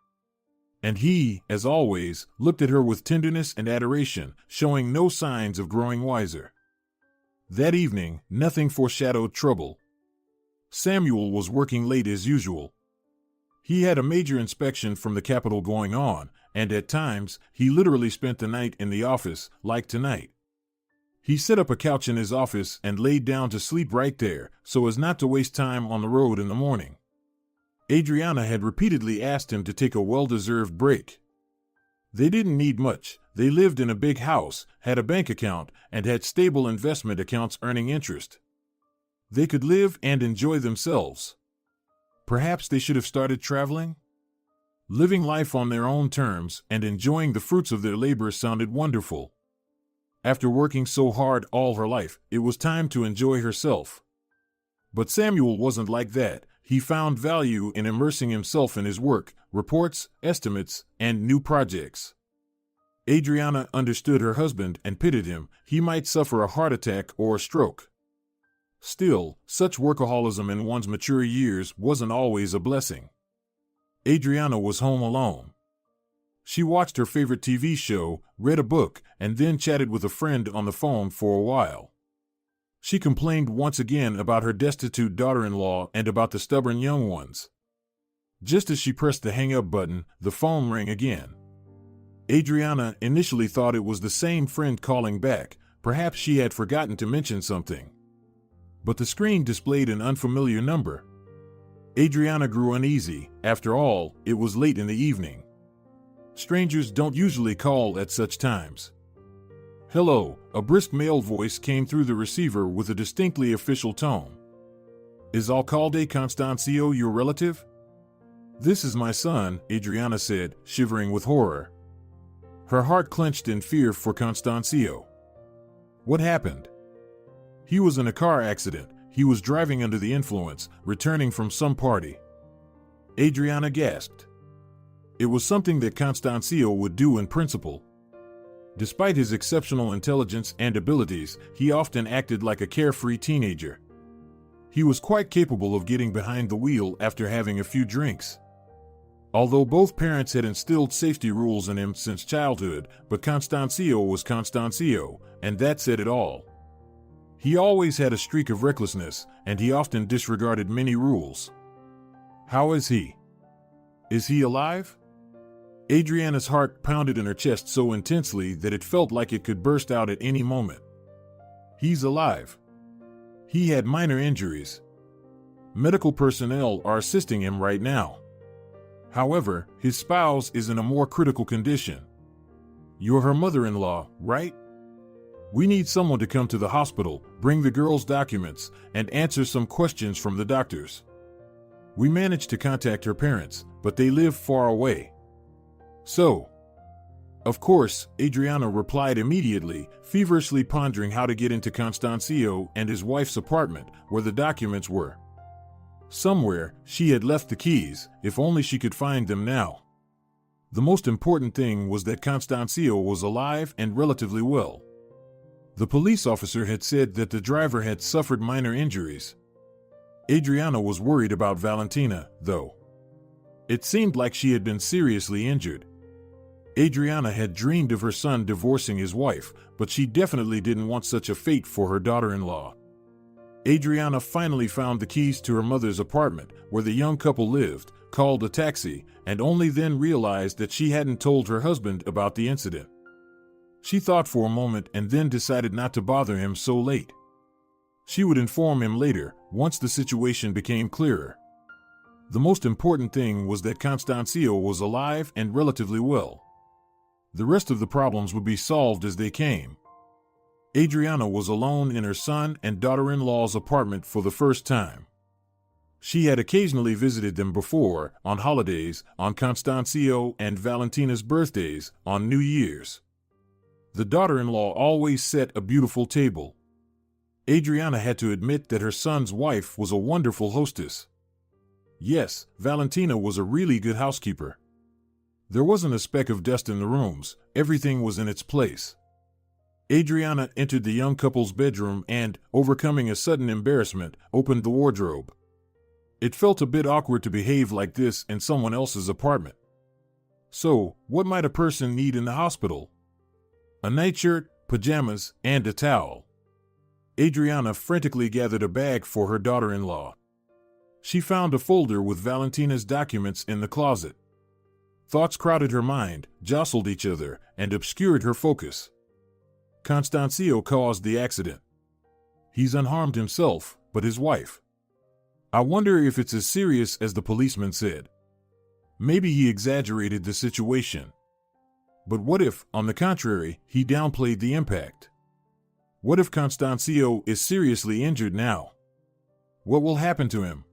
And he, as always, looked at her with tenderness and adoration, showing no signs of growing wiser. That evening, nothing foreshadowed trouble. Samuel was working late as usual. He had a major inspection from the capital going on, and at times, he literally spent the night in the office, like tonight. He set up a couch in his office and laid down to sleep right there, so as not to waste time on the road in the morning. Adriana had repeatedly asked him to take a well-deserved break. They didn't need much. They lived in a big house, had a bank account, and had stable investment accounts earning interest. They could live and enjoy themselves. Perhaps they should have started traveling? Living life on their own terms and enjoying the fruits of their labor sounded wonderful. After working so hard all her life, it was time to enjoy herself. But Samuel wasn't like that. He found value in immersing himself in his work, reports, estimates, and new projects. Adriana understood her husband and pitied him. He might suffer a heart attack or a stroke. Still, such workaholism in one's mature years wasn't always a blessing. Adriana was home alone. She watched her favorite TV show, read a book, and then chatted with a friend on the phone for a while. She complained once again about her destitute daughter-in-law and about the stubborn young ones. Just as she pressed the hang-up button, the phone rang again. Adriana initially thought it was the same friend calling back. Perhaps she had forgotten to mention something. But the screen displayed an unfamiliar number. Adriana grew uneasy. After all, it was late in the evening. Strangers don't usually call at such times. "Hello," a brisk male voice came through the receiver with a distinctly official tone. "Is Alcalde Constancio your relative?" "This is my son," Adriana said, shivering with horror. Her heart clenched in fear for Constancio. What happened? He was in a car accident. He was driving under the influence, returning from some party. Adriana gasped. It was something that Constancio would do in principle. Despite his exceptional intelligence and abilities, he often acted like a carefree teenager. He was quite capable of getting behind the wheel after having a few drinks. Although both parents had instilled safety rules in him since childhood, but Constancio was Constancio, and that said it all. He always had a streak of recklessness, and he often disregarded many rules. How is he? Is he alive? Adriana's heart pounded in her chest so intensely that it felt like it could burst out at any moment. He's alive. He had minor injuries. Medical personnel are assisting him right now. However, his spouse is in a more critical condition. You're her mother-in-law, right? We need someone to come to the hospital, bring the girl's documents, and answer some questions from the doctors. We managed to contact her parents, but they live far away. So, of course, Adriana replied immediately, feverishly pondering how to get into Constancio and his wife's apartment, where the documents were. Somewhere, she had left the keys, if only she could find them now. The most important thing was that Constancio was alive and relatively well. The police officer had said that the driver had suffered minor injuries. Adriana was worried about Valentina, though. It seemed like she had been seriously injured. Adriana had dreamed of her son divorcing his wife, but she definitely didn't want such a fate for her daughter-in-law. Adriana finally found the keys to her mother's apartment, where the young couple lived, called a taxi, and only then realized that she hadn't told her husband about the incident. She thought for a moment and then decided not to bother him so late. She would inform him later, once the situation became clearer. The most important thing was that Constancio was alive and relatively well. The rest of the problems would be solved as they came. Adriana was alone in her son and daughter-in-law's apartment for the first time. She had occasionally visited them before, on holidays, on Constancio and Valentina's birthdays, on New Year's. The daughter-in-law always set a beautiful table. Adriana had to admit that her son's wife was a wonderful hostess. Yes, Valentina was a really good housekeeper. There wasn't a speck of dust in the rooms, everything was in its place. Adriana entered the young couple's bedroom and, overcoming a sudden embarrassment, opened the wardrobe. It felt a bit awkward to behave like this in someone else's apartment. So, what might a person need in the hospital? A nightshirt, pajamas, and a towel. Adriana frantically gathered a bag for her daughter-in-law. She found a folder with Valentina's documents in the closet. Thoughts crowded her mind, jostled each other, and obscured her focus. Constancio caused the accident. He's unharmed himself, but his wife. I wonder if it's as serious as the policeman said. Maybe he exaggerated the situation. But what if, on the contrary, he downplayed the impact? What if Constancio is seriously injured now? What will happen to him?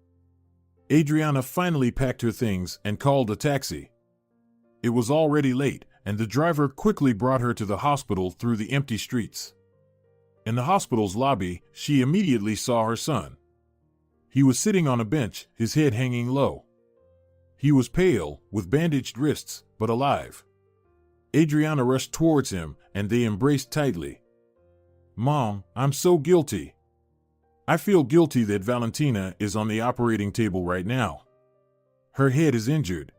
Adriana finally packed her things and called a taxi. It was already late, and the driver quickly brought her to the hospital through the empty streets. In the hospital's lobby, she immediately saw her son. He was sitting on a bench, his head hanging low. He was pale, with bandaged wrists, but alive. Adriana rushed towards him, and they embraced tightly. "Mom, I'm so guilty. I feel guilty that Valentina is on the operating table right now. Her head is injured.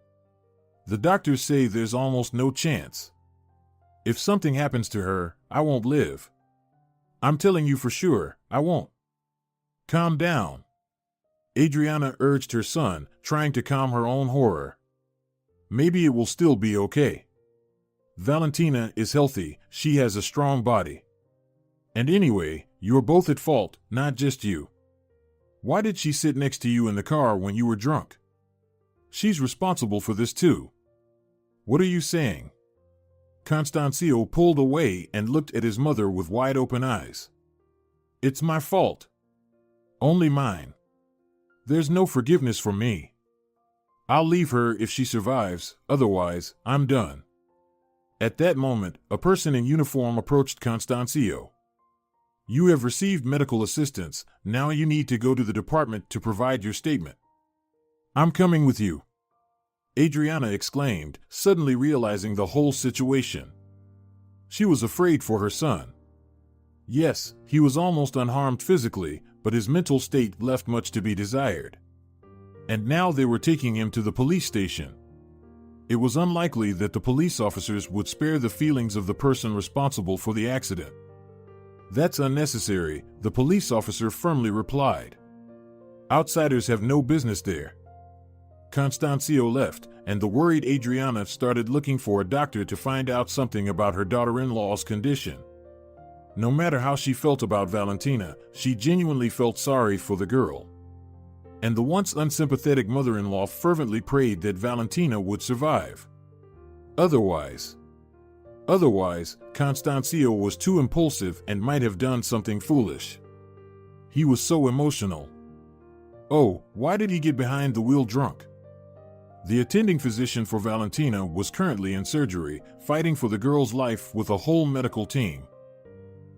The doctors say there's almost no chance. If something happens to her, I won't live. I'm telling you for sure, I won't." "Calm down," Adriana urged her son, trying to calm her own horror. "Maybe it will still be okay. Valentina is healthy, she has a strong body. And anyway, you're both at fault, not just you. Why did she sit next to you in the car when you were drunk? She's responsible for this too. What are you saying?" Constancio pulled away and looked at his mother with wide open eyes. "It's my fault. Only mine. There's no forgiveness for me. I'll leave her if she survives, otherwise, I'm done." At that moment, a person in uniform approached Constancio. "You have received medical assistance, now you need to go to the department to provide your statement." "I'm coming with you," Adriana exclaimed, suddenly realizing the whole situation. She was afraid for her son. Yes, he was almost unharmed physically, but his mental state left much to be desired. And now they were taking him to the police station. It was unlikely that the police officers would spare the feelings of the person responsible for the accident. "That's unnecessary," the police officer firmly replied. "Outsiders have no business there." Constancio left, and the worried Adriana started looking for a doctor to find out something about her daughter-in-law's condition. No matter how she felt about Valentina, she genuinely felt sorry for the girl. And the once unsympathetic mother-in-law fervently prayed that Valentina would survive. Otherwise, Constancio was too impulsive and might have done something foolish. He was so emotional. Oh, why did he get behind the wheel drunk? The attending physician for Valentina was currently in surgery, fighting for the girl's life with a whole medical team.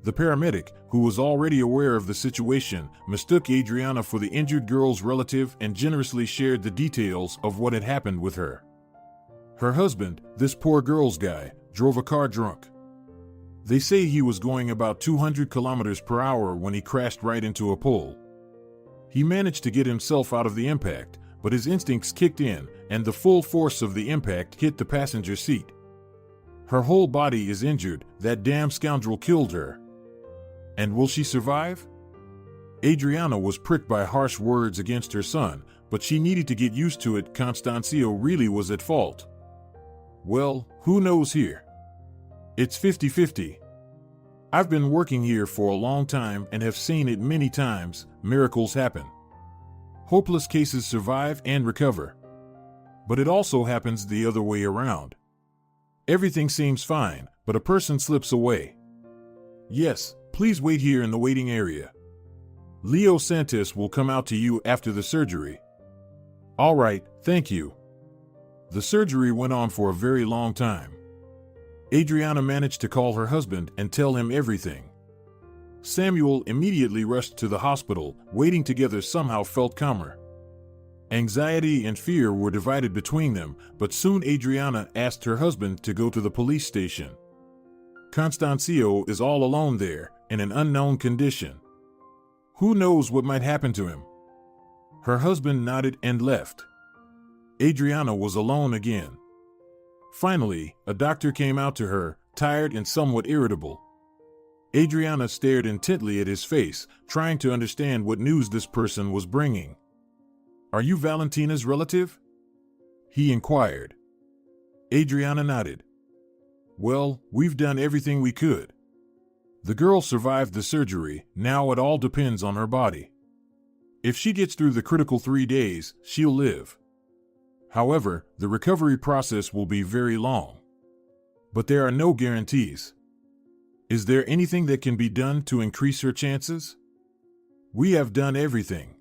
The paramedic, who was already aware of the situation, mistook Adriana for the injured girl's relative and generously shared the details of what had happened with her. Her husband, this poor girl's guy, drove a car drunk. They say he was going about 200 kilometers per hour when he crashed right into a pole. He managed to get himself out of the impact, but his instincts kicked in, and the full force of the impact hit the passenger seat. Her whole body is injured, that damn scoundrel killed her. And will she survive? Adriana was pricked by harsh words against her son, but she needed to get used to it. Constancio really was at fault. Well, who knows here? It's 50-50. I've been working here for a long time and have seen it many times. Miracles happen. Hopeless cases survive and recover. But it also happens the other way around. Everything seems fine, but a person slips away. Yes, please wait here in the waiting area. Leo Santos will come out to you after the surgery. All right, thank you. The surgery went on for a very long time. Adriana managed to call her husband and tell him everything. Samuel immediately rushed to the hospital. Waiting together somehow felt calmer. Anxiety and fear were divided between them, but soon Adriana asked her husband to go to the police station. Constancio is all alone there, in an unknown condition. Who knows what might happen to him? Her husband nodded and left. Adriana was alone again. Finally, a doctor came out to her, tired and somewhat irritable. Adriana stared intently at his face, trying to understand what news this person was bringing. Are you Valentina's relative? He inquired. Adriana nodded. Well, we've done everything we could. The girl survived the surgery, now it all depends on her body. If she gets through the critical 3 days, she'll live. However, the recovery process will be very long. But there are no guarantees. Is there anything that can be done to increase her chances? We have done everything.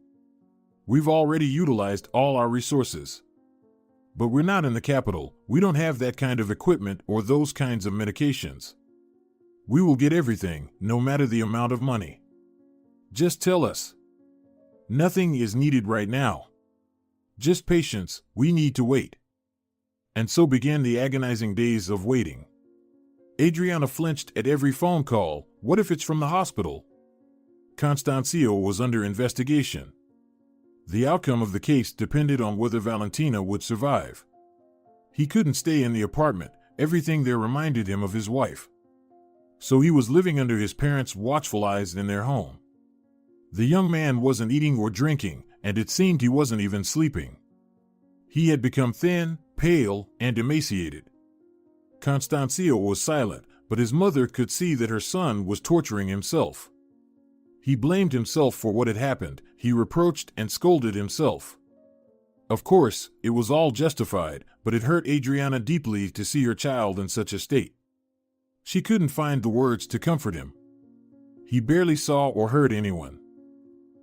We've already utilized all our resources. But we're not in the capital. We don't have that kind of equipment or those kinds of medications. We will get everything, no matter the amount of money. Just tell us. Nothing is needed right now. Just patience, we need to wait. And so began the agonizing days of waiting. Adriana flinched at every phone call. What if it's from the hospital? Constancio was under investigation. The outcome of the case depended on whether Valentina would survive. He couldn't stay in the apartment. Everything there reminded him of his wife. So he was living under his parents' watchful eyes in their home. The young man wasn't eating or drinking, and it seemed he wasn't even sleeping. He had become thin, pale, and emaciated. Constancio was silent, but his mother could see that her son was torturing himself. He blamed himself for what had happened. He reproached and scolded himself. Of course, it was all justified, but it hurt Adriana deeply to see her child in such a state. She couldn't find the words to comfort him. He barely saw or heard anyone.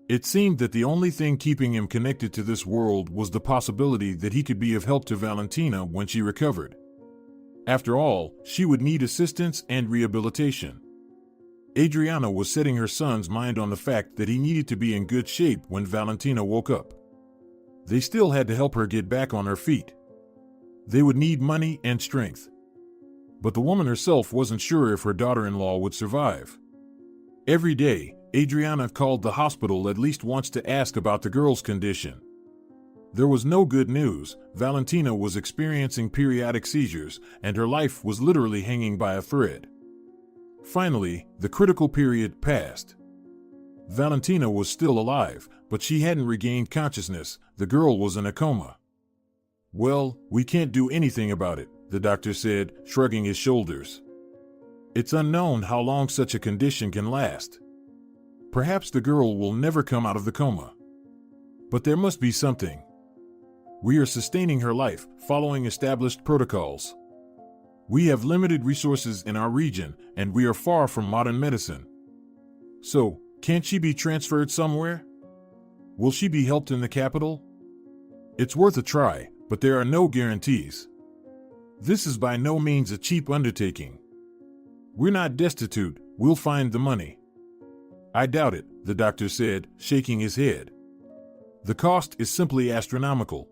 It seemed that the only thing keeping him connected to this world was the possibility that he could be of help to Valentina when she recovered. After all, she would need assistance and rehabilitation. Adriana was setting her son's mind on the fact that he needed to be in good shape when Valentina woke up. They still had to help her get back on her feet. They would need money and strength. But the woman herself wasn't sure if her daughter-in-law would survive. Every day, Adriana called the hospital at least once to ask about the girl's condition. There was no good news. Valentina was experiencing periodic seizures, and her life was literally hanging by a thread. Finally, the critical period passed. Valentina was still alive, but she hadn't regained consciousness. The girl was in a coma. Well, we can't do anything about it, the doctor said, shrugging his shoulders. It's unknown how long such a condition can last. Perhaps the girl will never come out of the coma. But there must be something. We are sustaining her life, following established protocols. We have limited resources in our region, and we are far from modern medicine. So, can't she be transferred somewhere? Will she be helped in the capital? It's worth a try, but there are no guarantees. This is by no means a cheap undertaking. We're not destitute, we'll find the money. I doubt it, the doctor said, shaking his head. The cost is simply astronomical.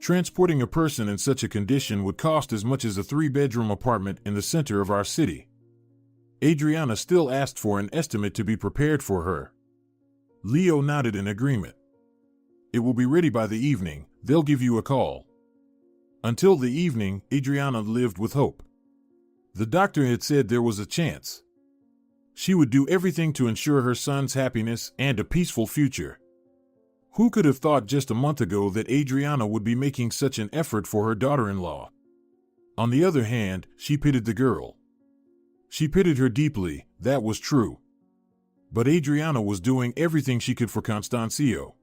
Transporting a person in such a condition would cost as much as a 3-bedroom apartment in the center of our city. Adriana still asked for an estimate to be prepared for her. Leo nodded in agreement. It will be ready by the evening. They'll give you a call. Until the evening, Adriana lived with hope. The doctor had said there was a chance. She would do everything to ensure her son's happiness and a peaceful future. Who could have thought just a month ago that Adriana would be making such an effort for her daughter-in-law? On the other hand, she pitied the girl. She pitied her deeply, that was true. But Adriana was doing everything she could for Constancio.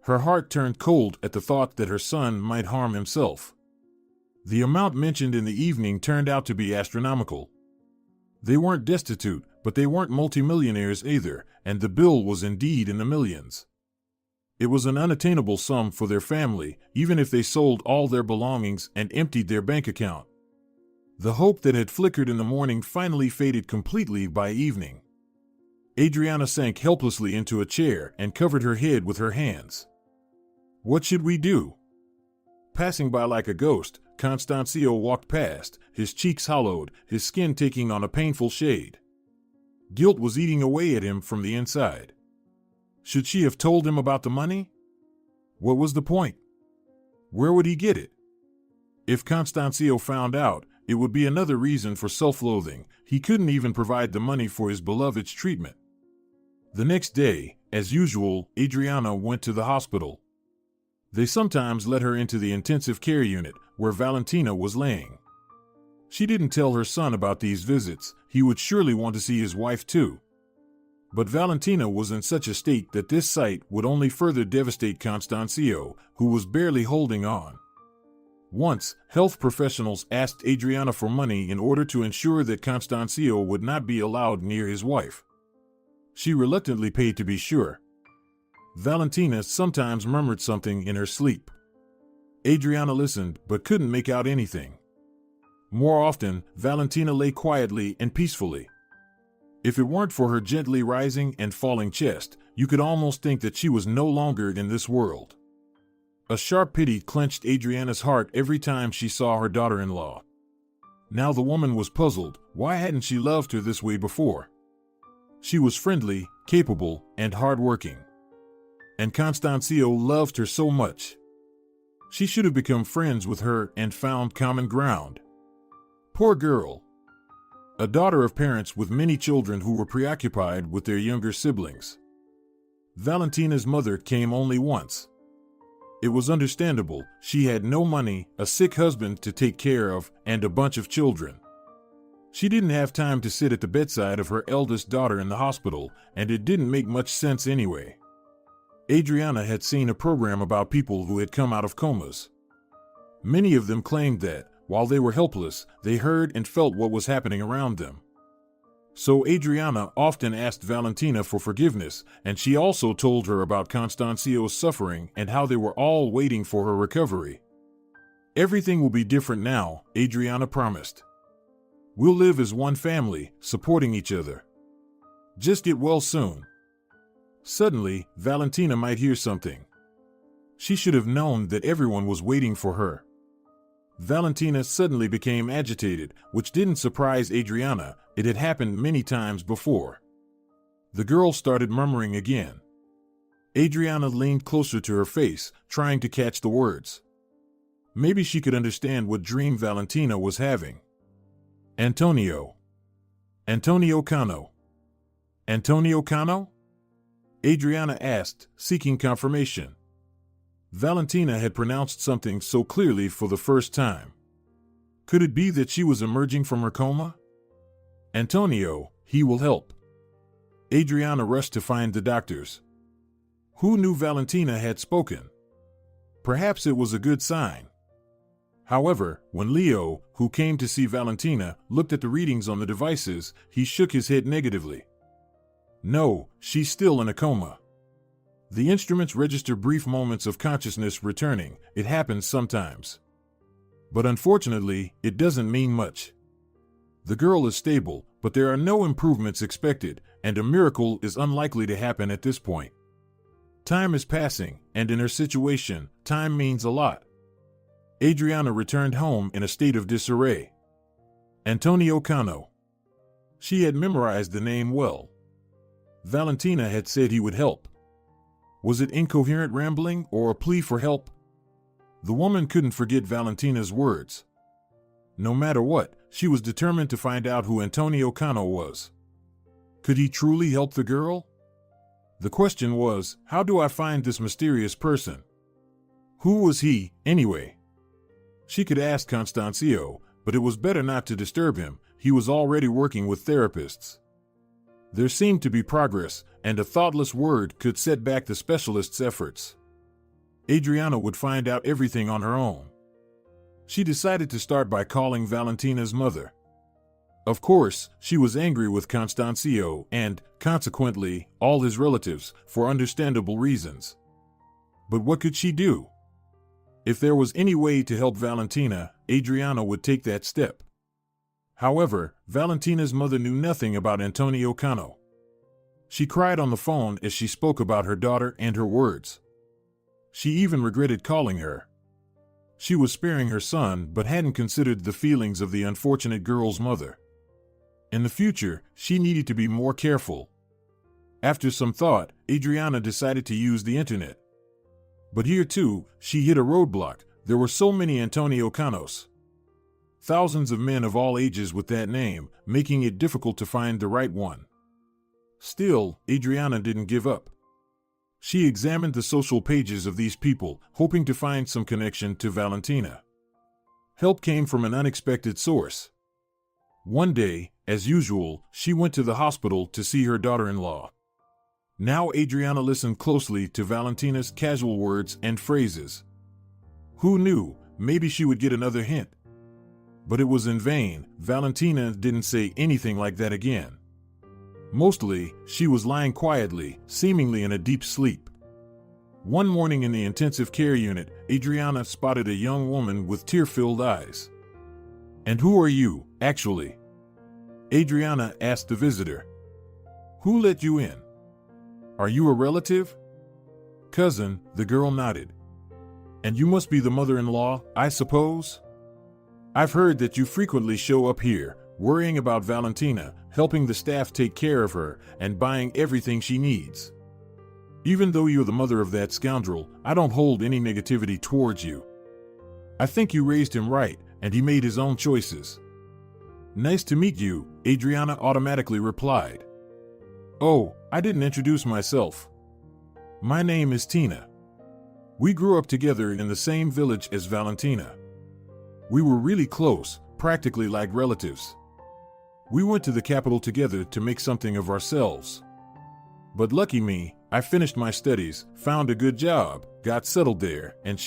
Her heart turned cold at the thought that her son might harm himself. The amount mentioned in the evening turned out to be astronomical. They weren't destitute, but they weren't multimillionaires either, and the bill was indeed in the millions. It was an unattainable sum for their family, even if they sold all their belongings and emptied their bank account. The hope that had flickered in the morning finally faded completely by evening. Adriana sank helplessly into a chair and covered her head with her hands. What should we do? Passing by like a ghost, Constancio walked past, his cheeks hollowed, his skin taking on a painful shade. Guilt was eating away at him from the inside. Should she have told him about the money? What was the point? Where would he get it? If Constancio found out, it would be another reason for self-loathing. He couldn't even provide the money for his beloved's treatment. The next day, as usual, Adriana went to the hospital. They sometimes let her into the intensive care unit, where Valentina was laying. She didn't tell her son about these visits. He would surely want to see his wife too. But Valentina was in such a state that this sight would only further devastate Constancio, who was barely holding on. Once, health professionals asked Adriana for money in order to ensure that Constancio would not be allowed near his wife. She reluctantly paid to be sure. Valentina sometimes murmured something in her sleep. Adriana listened but couldn't make out anything. More often, Valentina lay quietly and peacefully. If it weren't for her gently rising and falling chest, you could almost think that she was no longer in this world. A sharp pity clenched Adriana's heart every time she saw her daughter-in-law. Now the woman was puzzled. Why hadn't she loved her this way before? She was friendly, capable, and hard-working. And Constancio loved her so much. She should have become friends with her and found common ground. Poor girl. A daughter of parents with many children who were preoccupied with their younger siblings. Valentina's mother came only once. It was understandable. She had no money, a sick husband to take care of, and a bunch of children. She didn't have time to sit at the bedside of her eldest daughter in the hospital, and it didn't make much sense anyway. Adriana had seen a program about people who had come out of comas. Many of them claimed that, while they were helpless, they heard and felt what was happening around them. So Adriana often asked Valentina for forgiveness, and she also told her about Constancio's suffering and how they were all waiting for her recovery. Everything will be different now, Adriana promised. We'll live as one family, supporting each other. Just get well soon. Suddenly, Valentina might hear something. She should have known that everyone was waiting for her. Valentina suddenly became agitated, which didn't surprise Adriana. It had happened many times before. The girl started murmuring again. Adriana leaned closer to her face, trying to catch the words. Maybe she could understand what dream Valentina was having. Antonio. Antonio Cano. Antonio Cano? Adriana asked, seeking confirmation. Valentina had pronounced something so clearly for the first time. Could it be that she was emerging from her coma? Antonio, he will help. Adriana rushed to find the doctors. Who knew Valentina had spoken? Perhaps it was a good sign. However, when Leo, who came to see Valentina, looked at the readings on the devices, he shook his head negatively. No, she's still in a coma. The instruments register brief moments of consciousness returning. It happens sometimes. But unfortunately, it doesn't mean much. The girl is stable, but there are no improvements expected, and a miracle is unlikely to happen at this point. Time is passing, and in her situation, time means a lot. Adriana returned home in a state of disarray. Antonio Cano. She had memorized the name well. Valentina had said he would help. Was it incoherent rambling or a plea for help? The woman couldn't forget Valentina's words. No matter what, she was determined to find out who Antonio Cano was. Could he truly help the girl? The question was, how do I find this mysterious person? Who was he, anyway? She could ask Constancio, but it was better not to disturb him. He was already working with therapists. There seemed to be progress, and a thoughtless word could set back the specialist's efforts. Adriana would find out everything on her own. She decided to start by calling Valentina's mother. Of course, she was angry with Constancio and, consequently, all his relatives, for understandable reasons. But what could she do? If there was any way to help Valentina, Adriana would take that step. However, Valentina's mother knew nothing about Antonio Cano. She cried on the phone as she spoke about her daughter and her words. She even regretted calling her. She was sparing her son but hadn't considered the feelings of the unfortunate girl's mother. In the future, she needed to be more careful. After some thought, Adriana decided to use the internet. But here too, she hit a roadblock. There were so many Antonio Canos. Thousands of men of all ages with that name, making it difficult to find the right one. Still, Adriana didn't give up. She examined the social pages of these people, hoping to find some connection to Valentina. help came from an unexpected source. One day, as usual, she went to the hospital to see her daughter-in-law. Now Adriana listened closely to Valentina's casual words and phrases. Who knew, maybe she would get another hint. But it was in vain. Valentina didn't say anything like that again. Mostly, she was lying quietly, seemingly in a deep sleep. One morning in the intensive care unit, Adriana spotted a young woman with tear-filled eyes. "And who are you, actually?" Adriana asked the visitor. "Who let you in? Are you a relative?" "Cousin," the girl nodded. "And you must be the mother-in-law, I suppose? I've heard that you frequently show up here, worrying about Valentina, helping the staff take care of her, and buying everything she needs. Even though you're the mother of that scoundrel, I don't hold any negativity towards you. I think you raised him right, and he made his own choices." "Nice to meet you," Adriana automatically replied. "Oh, I didn't introduce myself. My name is Tina. We grew up together in the same village as Valentina. We were really close, practically like relatives. We went to the capital together to make something of ourselves. But lucky me, I finished my studies, found a good job, got settled there, and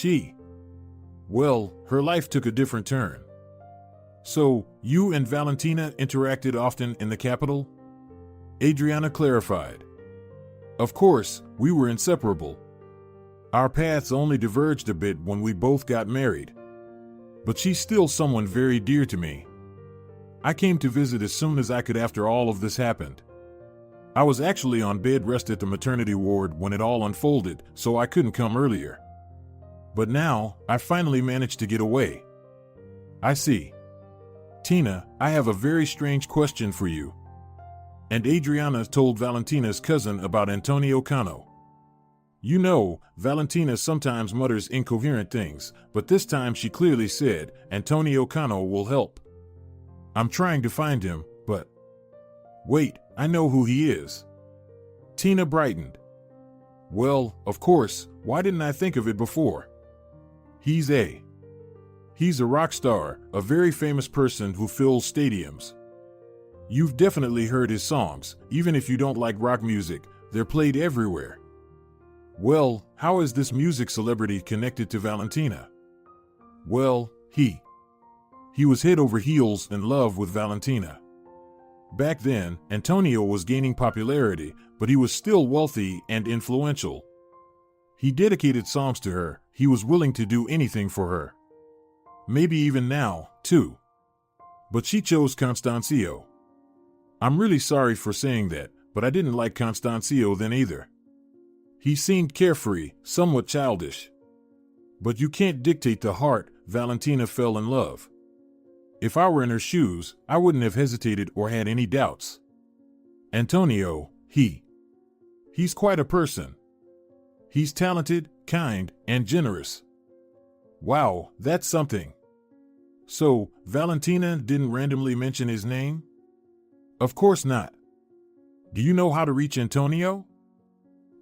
well, her life took a different turn." "So, you and Valentina interacted often in the capital?" Adriana clarified. "Of course, we were inseparable. Our paths only diverged a bit when we both got married. But she's still someone very dear to me. I came to visit as soon as I could after all of this happened. I was actually on bed rest at the maternity ward when it all unfolded, so I couldn't come earlier. But now, I finally managed to get away." "I see. Tina, I have a very strange question for you." And Adriana told Valentina's cousin about Antonio Cano. You know, Valentina sometimes mutters incoherent things, but this time she clearly said, "Antonio Cano will help. I'm trying to find him, but..." "Wait, I know who he is." Tina brightened. "Well, of course, why didn't I think of it before? He's a rock star, a very famous person who fills stadiums. You've definitely heard his songs, even if you don't like rock music, they're played everywhere." "Well, how is this music celebrity connected to Valentina?" "Well, he was head over heels in love with Valentina. Back then, Antonio was gaining popularity, but he was still wealthy and influential. He dedicated songs to her, he was willing to do anything for her. Maybe even now, too. But she chose Constancio. I'm really sorry for saying that, but I didn't like Constancio then either. He seemed carefree, somewhat childish. But you can't dictate the heart. Valentina fell in love. If I were in her shoes, I wouldn't have hesitated or had any doubts. Antonio, he's quite a person. He's talented, kind, and generous. Wow, that's something. So, Valentina didn't randomly mention his name?" "Of course not." "Do you know how to reach Antonio?"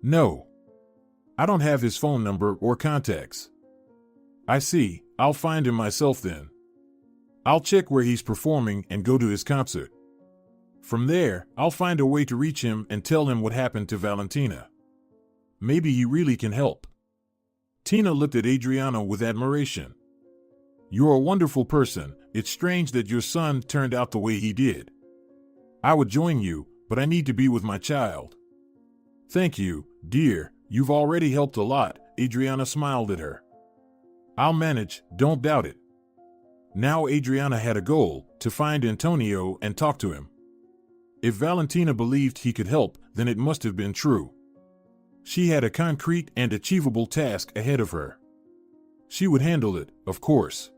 "No. I don't have his phone number or contacts." "I see, I'll find him myself then. I'll check where he's performing and go to his concert. From there, I'll find a way to reach him and tell him what happened to Valentina. Maybe he really can help." Tina looked at Adriana with admiration. "You're a wonderful person. It's strange that your son turned out the way he did. I would join you, but I need to be with my child." "Thank you, dear. You've already helped a lot." Adriana smiled at her. "I'll manage, don't doubt it." Now Adriana had a goal, to find Antonio and talk to him. If Valentina believed he could help, then it must have been true. She had a concrete and achievable task ahead of her. She would handle it, of course.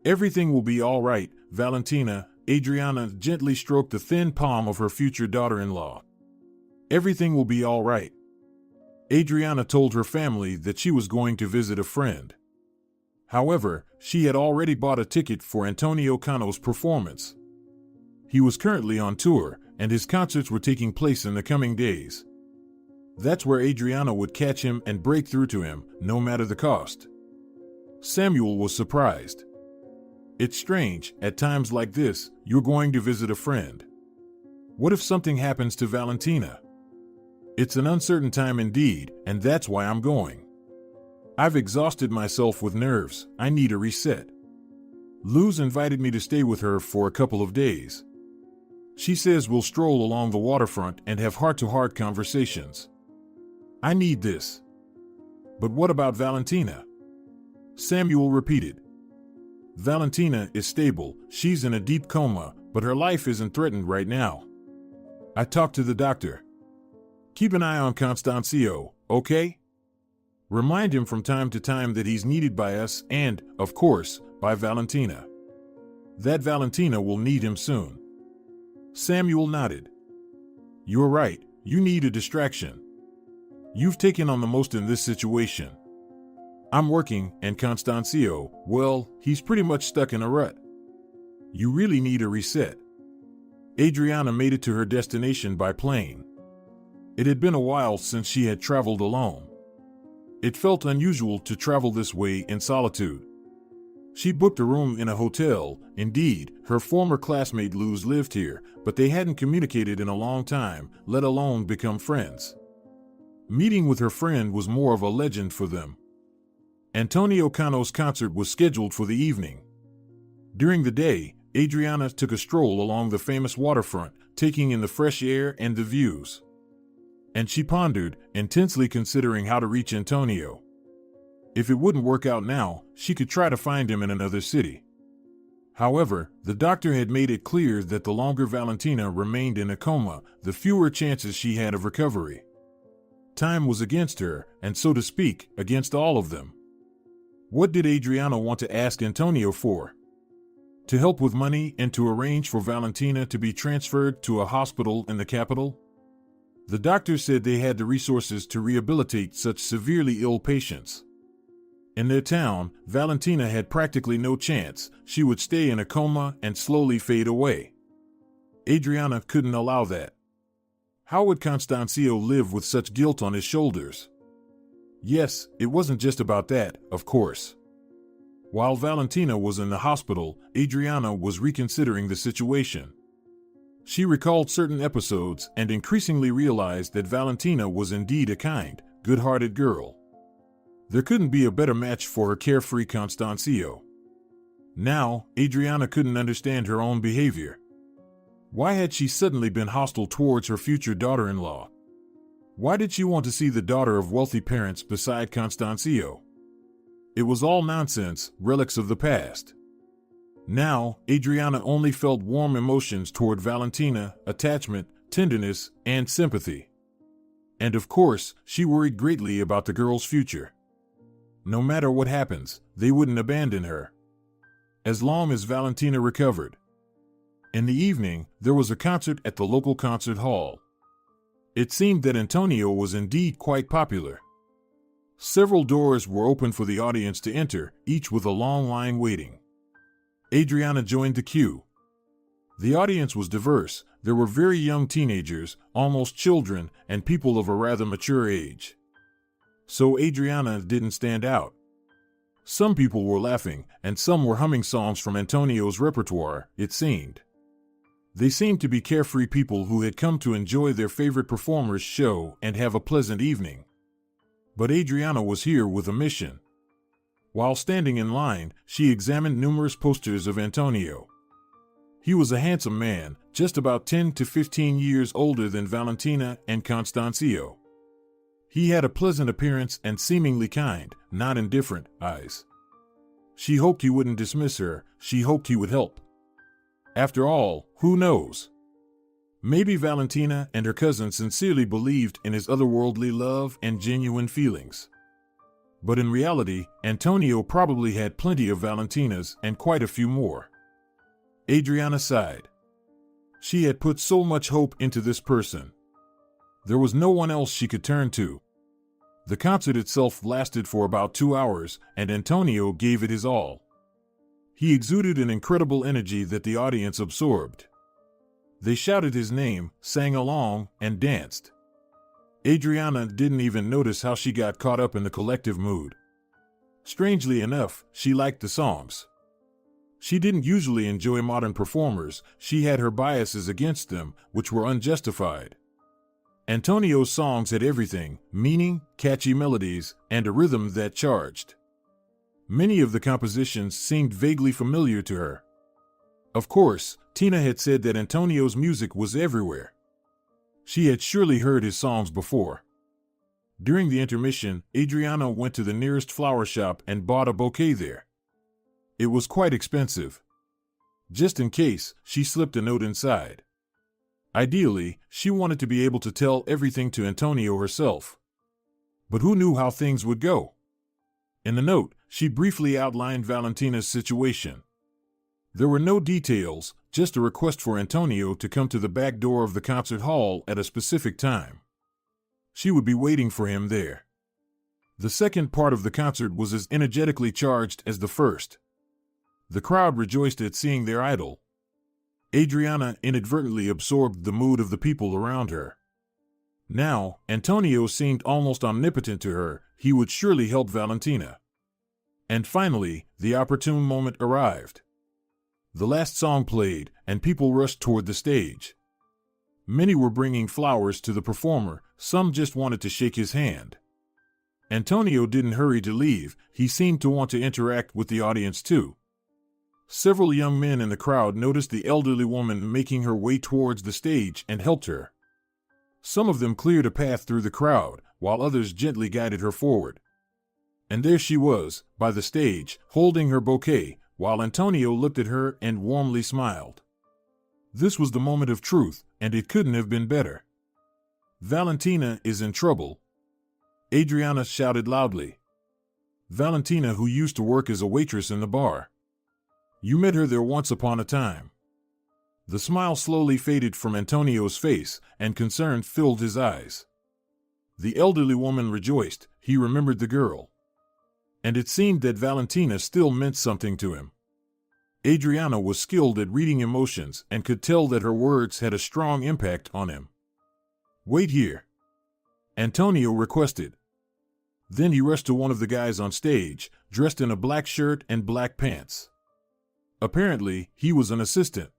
"Everything will be all right, Valentina." Adriana gently stroked the thin palm of her future daughter-in-law. "Everything will be all right." Adriana told her family that she was going to visit a friend. However, she had already bought a ticket for Antonio Cano's performance. He was currently on tour, and his concerts were taking place in the coming days. That's where Adriana would catch him and break through to him, no matter the cost. Samuel was surprised. It's strange, at times like this, you're going to visit a friend. What if something happens to Valentina? It's an uncertain time indeed, and that's why I'm going. I've exhausted myself with nerves. I need a reset. Luz invited me to stay with her for a couple of days. She says we'll stroll along the waterfront and have heart-to-heart conversations. I need this. But what about Valentina? Samuel repeated. Valentina is stable. She's in a deep coma, but her life isn't threatened right now. I talked to the doctor. Keep an eye on Constancio, okay? Remind him from time to time that he's needed by us and, of course, by Valentina. That Valentina will need him soon. Samuel nodded. You're right, you need a distraction. You've taken on the most in this situation. I'm working, and Constancio, well, he's pretty much stuck in a rut. You really need a reset. Adriana made it to her destination by plane. It had been a while since she had traveled alone. It felt unusual to travel this way in solitude. She booked a room in a hotel. Indeed, her former classmate Luz lived here, but they hadn't communicated in a long time, let alone become friends. Meeting with her friend was more of a legend for them. Antonio Cano's concert was scheduled for the evening. During the day, Adriana took a stroll along the famous waterfront, taking in the fresh air and the views. And she pondered, intensely considering how to reach Antonio. If it wouldn't work out now, she could try to find him in another city. However, the doctor had made it clear that the longer Valentina remained in a coma, the fewer chances she had of recovery. Time was against her, and so to speak, against all of them. What did Adriana want to ask Antonio for? To help with money and to arrange for Valentina to be transferred to a hospital in the capital? The doctor said they had the resources to rehabilitate such severely ill patients. In their town, Valentina had practically no chance. She would stay in a coma and slowly fade away. Adriana couldn't allow that. How would Constancio live with such guilt on his shoulders? Yes, it wasn't just about that, of course. While Valentina was in the hospital, Adriana was reconsidering the situation. She recalled certain episodes and increasingly realized that Valentina was indeed a kind, good-hearted girl. There couldn't be a better match for her carefree Constancio. Now, Adriana couldn't understand her own behavior. Why had she suddenly been hostile towards her future daughter-in-law? Why did she want to see the daughter of wealthy parents beside Constancio? It was all nonsense, relics of the past. Now, Adriana only felt warm emotions toward Valentina, attachment, tenderness, and sympathy. And of course, she worried greatly about the girl's future. No matter what happens, they wouldn't abandon her. As long as Valentina recovered. In the evening, there was a concert at the local concert hall. It seemed that Antonio was indeed quite popular. Several doors were open for the audience to enter, each with a long line waiting. Adriana joined the queue. The audience was diverse. There were very young teenagers, almost children, and people of a rather mature age. So Adriana didn't stand out. Some people were laughing, and some were humming songs from Antonio's repertoire, it seemed. They seemed to be carefree people who had come to enjoy their favorite performer's show and have a pleasant evening. But Adriana was here with a mission. While standing in line, she examined numerous posters of Antonio. He was a handsome man, just about 10 to 15 years older than Valentina and Constancio. He had a pleasant appearance and seemingly kind, not indifferent, eyes. She hoped he wouldn't dismiss her. She hoped he would help. After all, who knows? Maybe Valentina and her cousin sincerely believed in his otherworldly love and genuine feelings. But in reality, Antonio probably had plenty of Valentinas and quite a few more. Adriana sighed. She had put so much hope into this person. There was no one else she could turn to. The concert itself lasted for about 2 hours, and Antonio gave it his all. He exuded an incredible energy that the audience absorbed. They shouted his name, sang along, and danced. Adriana didn't even notice how she got caught up in the collective mood. Strangely enough, she liked the songs. She didn't usually enjoy modern performers. She had her biases against them, which were unjustified. Antonio's songs had everything: meaning, catchy melodies, and a rhythm that charged. Many of the compositions seemed vaguely familiar to her. Of course, Tina had said that Antonio's music was everywhere. She had surely heard his songs before. During the intermission, Adriana went to the nearest flower shop and bought a bouquet there. It was quite expensive. Just in case, she slipped a note inside. Ideally, she wanted to be able to tell everything to Antonio herself. But who knew how things would go? In the note, she briefly outlined Valentina's situation. There were no details, just a request for Antonio to come to the back door of the concert hall at a specific time. She would be waiting for him there. The second part of the concert was as energetically charged as the first. The crowd rejoiced at seeing their idol. Adriana inadvertently absorbed the mood of the people around her. Now, Antonio seemed almost omnipotent to her. He would surely help Valentina. And finally, the opportune moment arrived. The last song played, and people rushed toward the stage. Many were bringing flowers to the performer, some just wanted to shake his hand. Antonio didn't hurry to leave. He seemed to want to interact with the audience too. Several young men in the crowd noticed the elderly woman making her way towards the stage and helped her. Some of them cleared a path through the crowd, while others gently guided her forward. And there she was, by the stage, holding her bouquet, while Antonio looked at her and warmly smiled. This was the moment of truth, and it couldn't have been better. Valentina is in trouble. Adriana shouted loudly. Valentina, who used to work as a waitress in the bar. You met her there once upon a time. The smile slowly faded from Antonio's face, and concern filled his eyes. The elderly woman rejoiced. He remembered the girl. And it seemed that Valentina still meant something to him. Adriana was skilled at reading emotions and could tell that her words had a strong impact on him. Wait here, Antonio requested. Then he rushed to one of the guys on stage, dressed in a black shirt and black pants. Apparently, he was an assistant.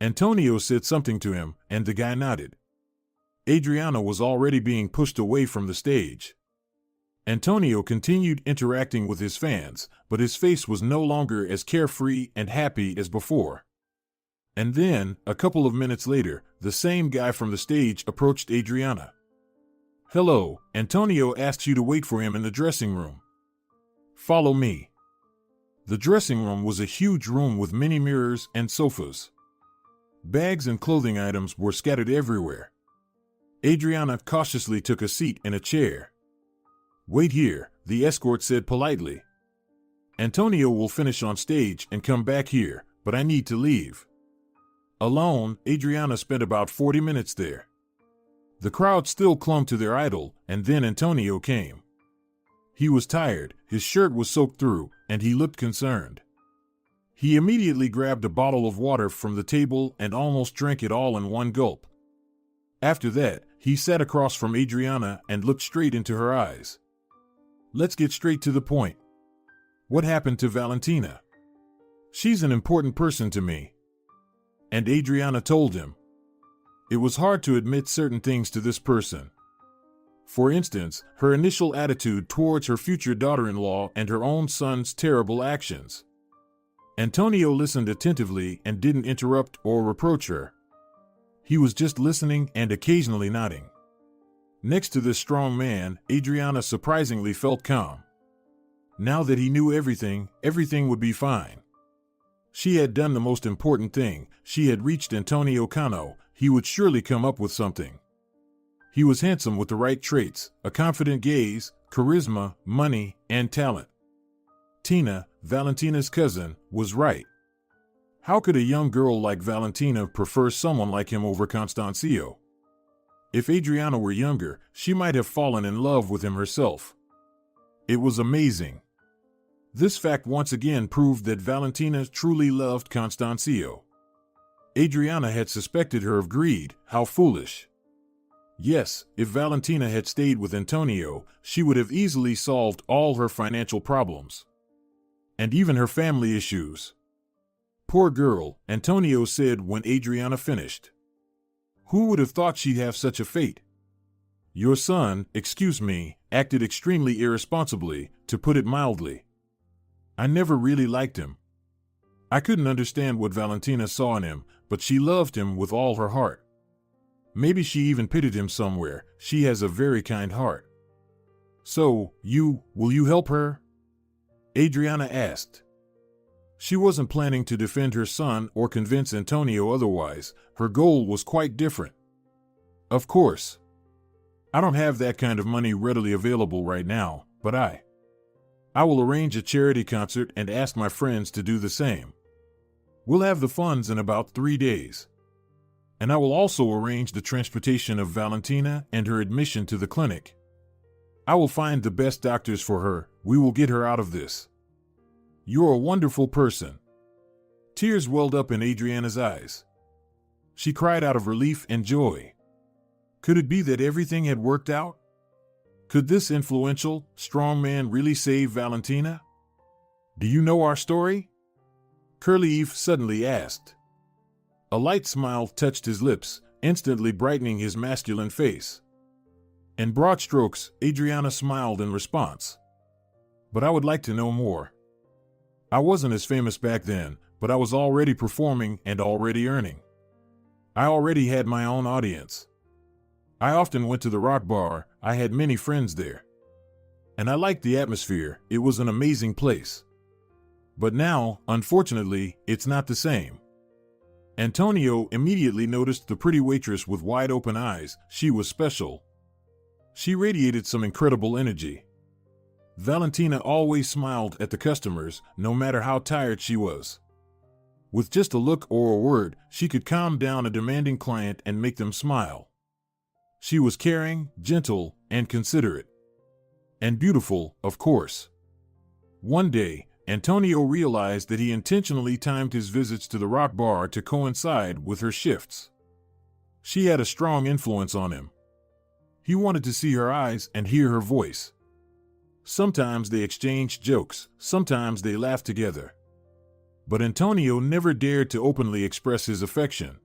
Antonio said something to him, and the guy nodded. Adriana was already being pushed away from the stage. Antonio continued interacting with his fans, but his face was no longer as carefree and happy as before. And then, a couple of minutes later, the same guy from the stage approached Adriana. Hello, Antonio asks you to wait for him in the dressing room. Follow me. The dressing room was a huge room with many mirrors and sofas. Bags and clothing items were scattered everywhere. Adriana cautiously took a seat in a chair. Wait here, the escort said politely. Antonio will finish on stage and come back here, but I need to leave. Alone, Adriana spent about 40 minutes there. The crowd still clung to their idol, and then Antonio came. He was tired, his shirt was soaked through, and he looked concerned. He immediately grabbed a bottle of water from the table and almost drank it all in one gulp. After that, he sat across from Adriana and looked straight into her eyes. Let's get straight to the point. What happened to Valentina? She's an important person to me. And Adriana told him. It was hard to admit certain things to this person. For instance, her initial attitude towards her future daughter-in-law and her own son's terrible actions. Antonio listened attentively and didn't interrupt or reproach her. He was just listening and occasionally nodding. Next to this strong man, Adriana surprisingly felt calm. Now that he knew everything, everything would be fine. She had done the most important thing. She had reached Antonio Cano. He would surely come up with something. He was handsome with the right traits, a confident gaze, charisma, money, and talent. Tina, Valentina's cousin, was right. How could a young girl like Valentina prefer someone like him over Constancio? If Adriana were younger, she might have fallen in love with him herself. It was amazing. This fact once again proved that Valentina truly loved Constancio. Adriana had suspected her of greed. How foolish. Yes, if Valentina had stayed with Antonio, she would have easily solved all her financial problems. And even her family issues. Poor girl, Antonio said when Adriana finished. Who would have thought she'd have such a fate? Your son, excuse me, acted extremely irresponsibly, to put it mildly. I never really liked him. I couldn't understand what Valentina saw in him, but she loved him with all her heart. Maybe she even pitied him somewhere. She has a very kind heart. So, will you help her? Adriana asked. She wasn't planning to defend her son or convince Antonio otherwise. Her goal was quite different. Of course. I don't have that kind of money readily available right now, but I will arrange a charity concert and ask my friends to do the same. We'll have the funds in about 3 days. And I will also arrange the transportation of Valentina and her admission to the clinic. I will find the best doctors for her. We will get her out of this. You're a wonderful person. Tears welled up in Adriana's eyes. She cried out of relief and joy. Could it be that everything had worked out? Could this influential, strong man really save Valentina? Do you know our story? Curly Eve suddenly asked. A light smile touched his lips, instantly brightening his masculine face. In broad strokes, Adriana smiled in response. But I would like to know more. I wasn't as famous back then, but I was already performing and already earning. I already had my own audience. I often went to the Rock Bar. I had many friends there. And I liked the atmosphere. It was an amazing place. But now, unfortunately, it's not the same. Antonio immediately noticed the pretty waitress with wide open eyes. She was special. She radiated some incredible energy. Valentina always smiled at the customers, no matter how tired she was. With just a look or a word, she could calm down a demanding client and make them smile. She was caring, gentle, and considerate. And beautiful, of course. One day, Antonio realized that he intentionally timed his visits to the Rock Bar to coincide with her shifts. She had a strong influence on him. He wanted to see her eyes and hear her voice. Sometimes they exchanged jokes, sometimes they laughed together. But Antonio never dared to openly express his affection.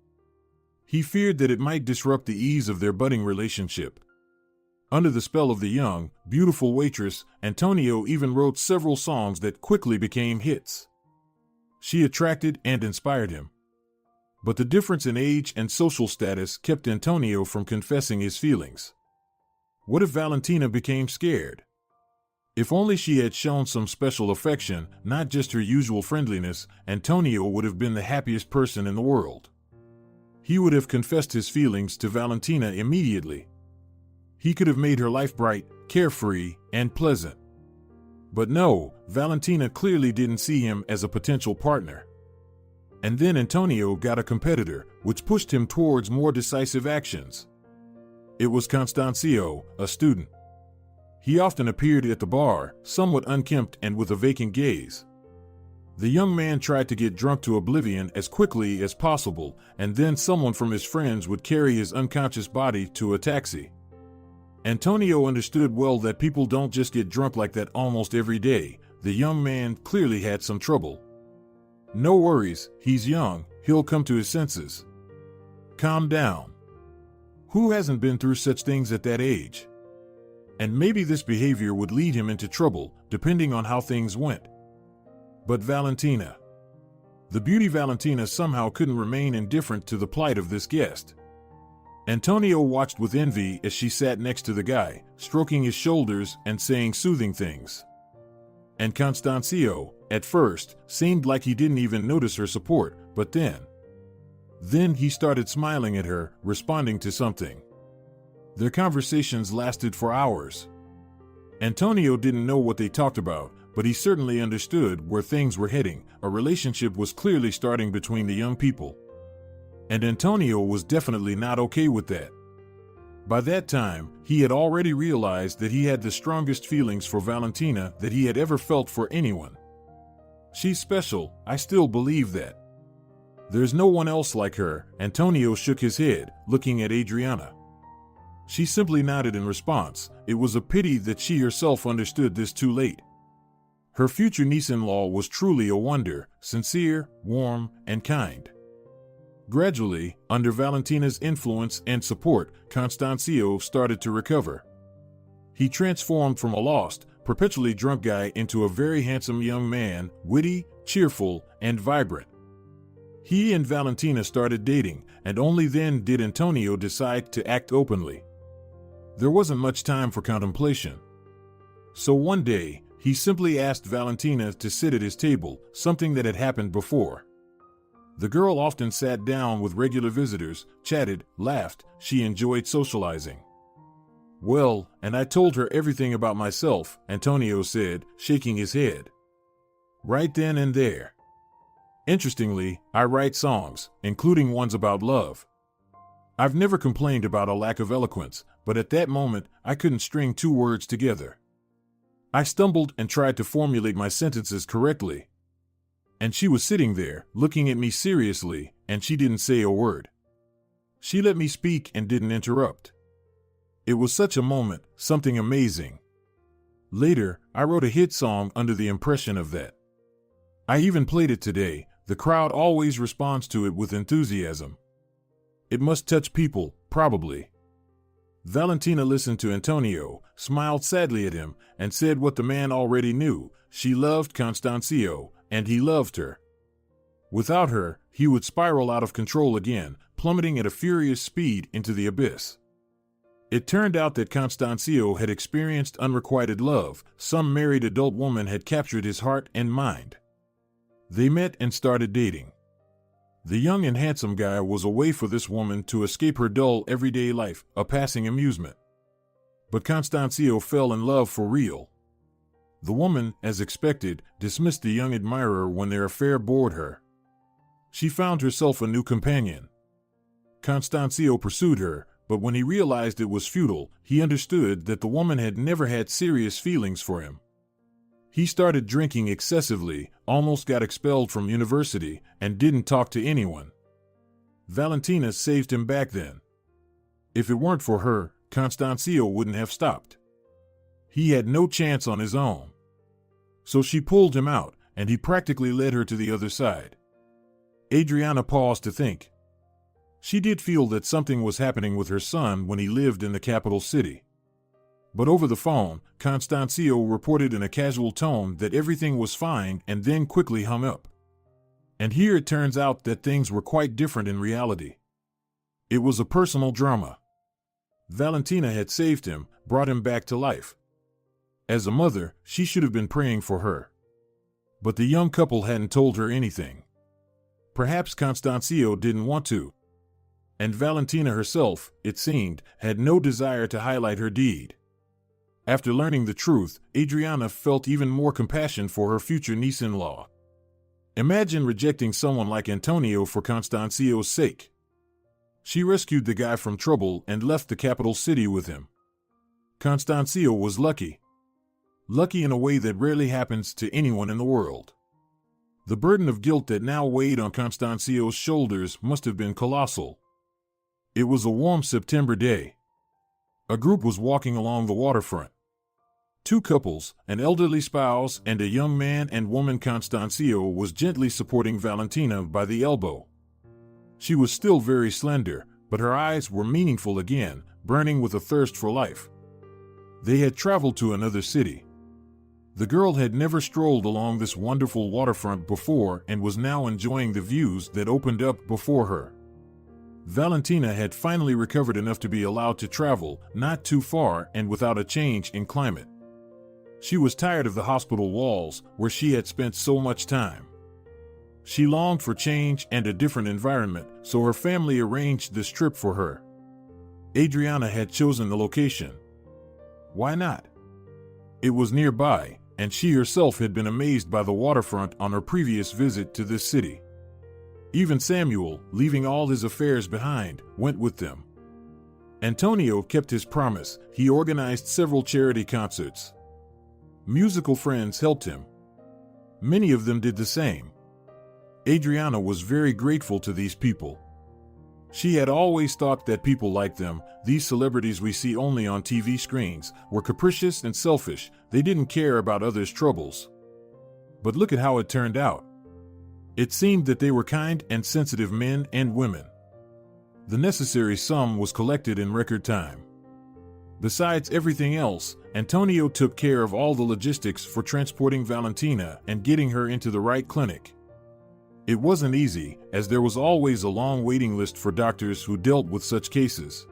He feared that it might disrupt the ease of their budding relationship. Under the spell of the young, beautiful waitress, Antonio even wrote several songs that quickly became hits. She attracted and inspired him. But the difference in age and social status kept Antonio from confessing his feelings. What if Valentina became scared? If only she had shown some special affection, not just her usual friendliness, Antonio would have been the happiest person in the world. He would have confessed his feelings to Valentina immediately. He could have made her life bright, carefree, and pleasant. But no, Valentina clearly didn't see him as a potential partner. And then Antonio got a competitor, which pushed him towards more decisive actions. It was Constancio, a student. He often appeared at the bar, somewhat unkempt and with a vacant gaze. The young man tried to get drunk to oblivion as quickly as possible, and then someone from his friends would carry his unconscious body to a taxi. Antonio understood well that people don't just get drunk like that almost every day. The young man clearly had some trouble. No worries, he's young, he'll come to his senses. Calm down. Who hasn't been through such things at that age? And maybe this behavior would lead him into trouble, depending on how things went. But Valentina. The beauty Valentina somehow couldn't remain indifferent to the plight of this guest. Antonio watched with envy as she sat next to the guy, stroking his shoulders and saying soothing things. And Constancio, at first, seemed like he didn't even notice her support, but then he started smiling at her, responding to something. Their conversations lasted for hours. Antonio didn't know what they talked about, but he certainly understood where things were heading. A relationship was clearly starting between the young people. And Antonio was definitely not okay with that. By that time, he had already realized that he had the strongest feelings for Valentina that he had ever felt for anyone. She's special, I still believe that. There's no one else like her. Antonio shook his head, looking at Adriana. She simply nodded in response. It was a pity that she herself understood this too late. Her future niece-in-law was truly a wonder, sincere, warm, and kind. Gradually, under Valentina's influence and support, Constancio started to recover. He transformed from a lost, perpetually drunk guy into a very handsome young man, witty, cheerful, and vibrant. He and Valentina started dating, and only then did Antonio decide to act openly. There wasn't much time for contemplation. So one day, he simply asked Valentina to sit at his table, something that had happened before. The girl often sat down with regular visitors, chatted, laughed. She enjoyed socializing. "Well, and I told her everything about myself," Antonio said, shaking his head. "Right then and there. Interestingly, I write songs, including ones about love. I've never complained about a lack of eloquence, but at that moment, I couldn't string two words together. I stumbled and tried to formulate my sentences correctly. And she was sitting there, looking at me seriously, and she didn't say a word. She let me speak and didn't interrupt. It was such a moment, something amazing. Later, I wrote a hit song under the impression of that. I even played it today. The crowd always responds to it with enthusiasm. It must touch people, probably." Valentina listened to Antonio, smiled sadly at him, and said what the man already knew: she loved Constancio, and he loved her. Without her, he would spiral out of control again, plummeting at a furious speed into the abyss. It turned out that Constancio had experienced unrequited love. Some married adult woman had captured his heart and mind. They met and started dating. The young and handsome guy was a way for this woman to escape her dull everyday life, a passing amusement. But Constancio fell in love for real. The woman, as expected, dismissed the young admirer when their affair bored her. She found herself a new companion. Constancio pursued her, but when he realized it was futile, he understood that the woman had never had serious feelings for him. He started drinking excessively, almost got expelled from university, and didn't talk to anyone. Valentina saved him back then. If it weren't for her, Constancio wouldn't have stopped. He had no chance on his own. So she pulled him out, and he practically led her to the other side. Adriana paused to think. She did feel that something was happening with her son when he lived in the capital city. But over the phone, Constancio reported in a casual tone that everything was fine and then quickly hung up. And here it turns out that things were quite different in reality. It was a personal drama. Valentina had saved him, brought him back to life. As a mother, she should have been praying for her. But the young couple hadn't told her anything. Perhaps Constancio didn't want to. And Valentina herself, it seemed, had no desire to highlight her deed. After learning the truth, Adriana felt even more compassion for her future niece-in-law. Imagine rejecting someone like Antonio for Constancio's sake. She rescued the guy from trouble and left the capital city with him. Constancio was lucky. Lucky in a way that rarely happens to anyone in the world. The burden of guilt that now weighed on Constancio's shoulders must have been colossal. It was a warm September day. A group was walking along the waterfront. Two couples, an elderly spouse and a young man and woman. Constancio was gently supporting Valentina by the elbow. She was still very slender, but her eyes were meaningful again, burning with a thirst for life. They had traveled to another city. The girl had never strolled along this wonderful waterfront before and was now enjoying the views that opened up before her. Valentina had finally recovered enough to be allowed to travel, not too far and without a change in climate. She was tired of the hospital walls, where she had spent so much time. She longed for change and a different environment, so her family arranged this trip for her. Adriana had chosen the location. Why not? It was nearby, and she herself had been amazed by the waterfront on her previous visit to this city. Even Samuel, leaving all his affairs behind, went with them. Antonio kept his promise. He organized several charity concerts. Musical friends helped him. Many of them did the same. Adriana was very grateful to these people. She had always thought that people like them, these celebrities we see only on TV screens, were capricious and selfish. They didn't care about others' troubles. But look at how it turned out. It seemed that they were kind and sensitive men and women. The necessary sum was collected in record time. Besides everything else, Antonio took care of all the logistics for transporting Valentina and getting her into the right clinic. It wasn't easy, as there was always a long waiting list for doctors who dealt with such cases.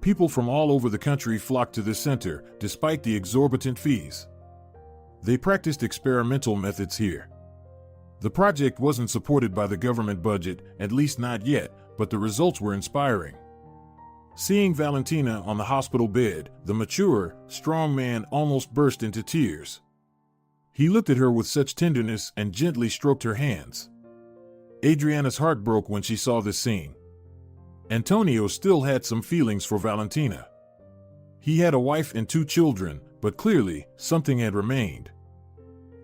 People from all over the country flocked to this center, despite the exorbitant fees. They practiced experimental methods here. The project wasn't supported by the government budget, at least not yet, but the results were inspiring. Seeing Valentina on the hospital bed, the mature, strong man almost burst into tears. He looked at her with such tenderness and gently stroked her hands. Adriana's heart broke when she saw this scene. Antonio still had some feelings for Valentina. He had a wife and 2 children, but clearly, something had remained.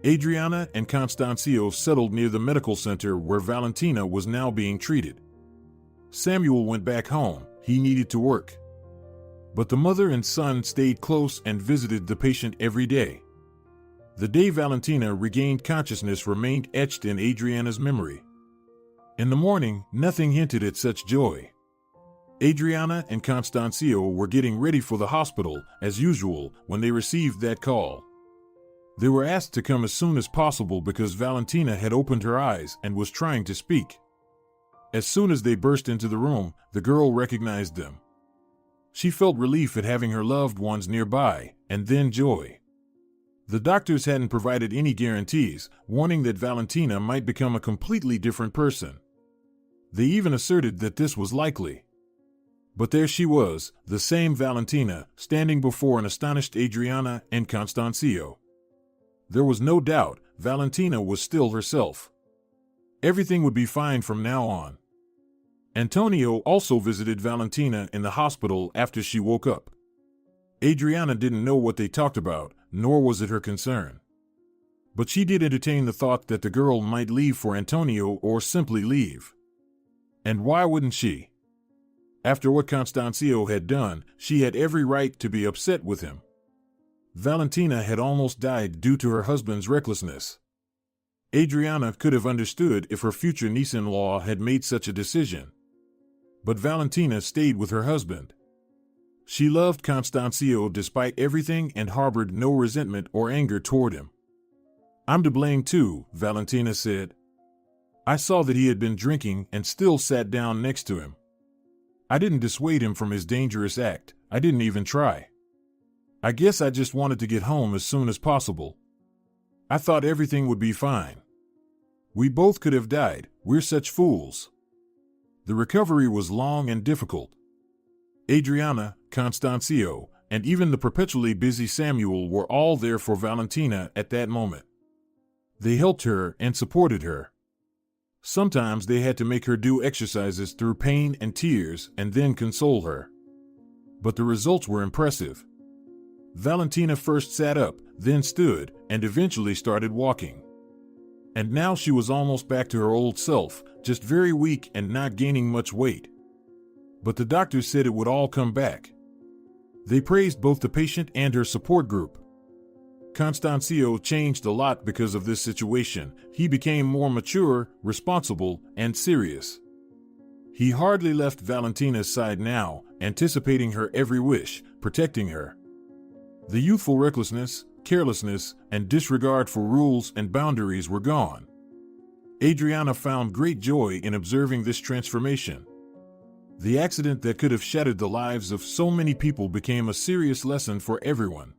Adriana and Constancio settled near the medical center where Valentina was now being treated. Samuel went back home. He needed to work. But the mother and son stayed close and visited the patient every day. The day Valentina regained consciousness remained etched in Adriana's memory. In the morning, nothing hinted at such joy. Adriana and Constancio were getting ready for the hospital, as usual, when they received that call. They were asked to come as soon as possible because Valentina had opened her eyes and was trying to speak. As soon as they burst into the room, the girl recognized them. She felt relief at having her loved ones nearby, and then joy. The doctors hadn't provided any guarantees, warning that Valentina might become a completely different person. They even asserted that this was likely. But there she was, the same Valentina, standing before an astonished Adriana and Constancio. There was no doubt, Valentina was still herself. Everything would be fine from now on. Antonio also visited Valentina in the hospital after she woke up. Adriana didn't know what they talked about, nor was it her concern. But she did entertain the thought that the girl might leave for Antonio or simply leave. And why wouldn't she? After what Constancio had done, she had every right to be upset with him. Valentina had almost died due to her husband's recklessness. Adriana could have understood if her future niece-in-law had made such a decision. But Valentina stayed with her husband. She loved Constancio despite everything and harbored no resentment or anger toward him. "I'm to blame too," Valentina said. "I saw that he had been drinking and still sat down next to him. I didn't dissuade him from his dangerous act. I didn't even try. I guess I just wanted to get home as soon as possible. I thought everything would be fine. We both could have died. We're such fools." The recovery was long and difficult. Adriana, Constancio, and even the perpetually busy Samuel were all there for Valentina at that moment. They helped her and supported her. Sometimes they had to make her do exercises through pain and tears and then console her. But the results were impressive. Valentina first sat up, then stood, and eventually started walking. And now she was almost back to her old self, just very weak and not gaining much weight. But the doctors said it would all come back. They praised both the patient and her support group. Constancio changed a lot because of this situation. He became more mature, responsible, and serious. He hardly left Valentina's side now, anticipating her every wish, protecting her. The youthful recklessness, carelessness, and disregard for rules and boundaries were gone. Adriana found great joy in observing this transformation. The accident that could have shattered the lives of so many people became a serious lesson for everyone.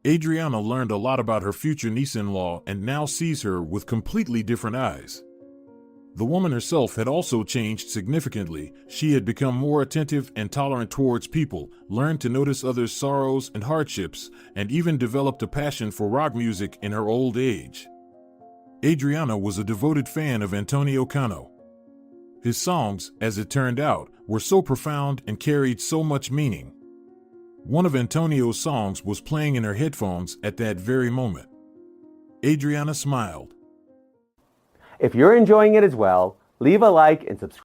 Adriana learned a lot about her future niece-in-law and now sees her with completely different eyes. The woman herself had also changed significantly. She had become more attentive and tolerant towards people, learned to notice others' sorrows and hardships, and even developed a passion for rock music in her old age. Adriana was a devoted fan of Antonio Cano. His songs, as it turned out, were so profound and carried so much meaning. One of Antonio's songs was playing in her headphones at that very moment. Adriana smiled. If you're enjoying it as well, leave a like and subscribe.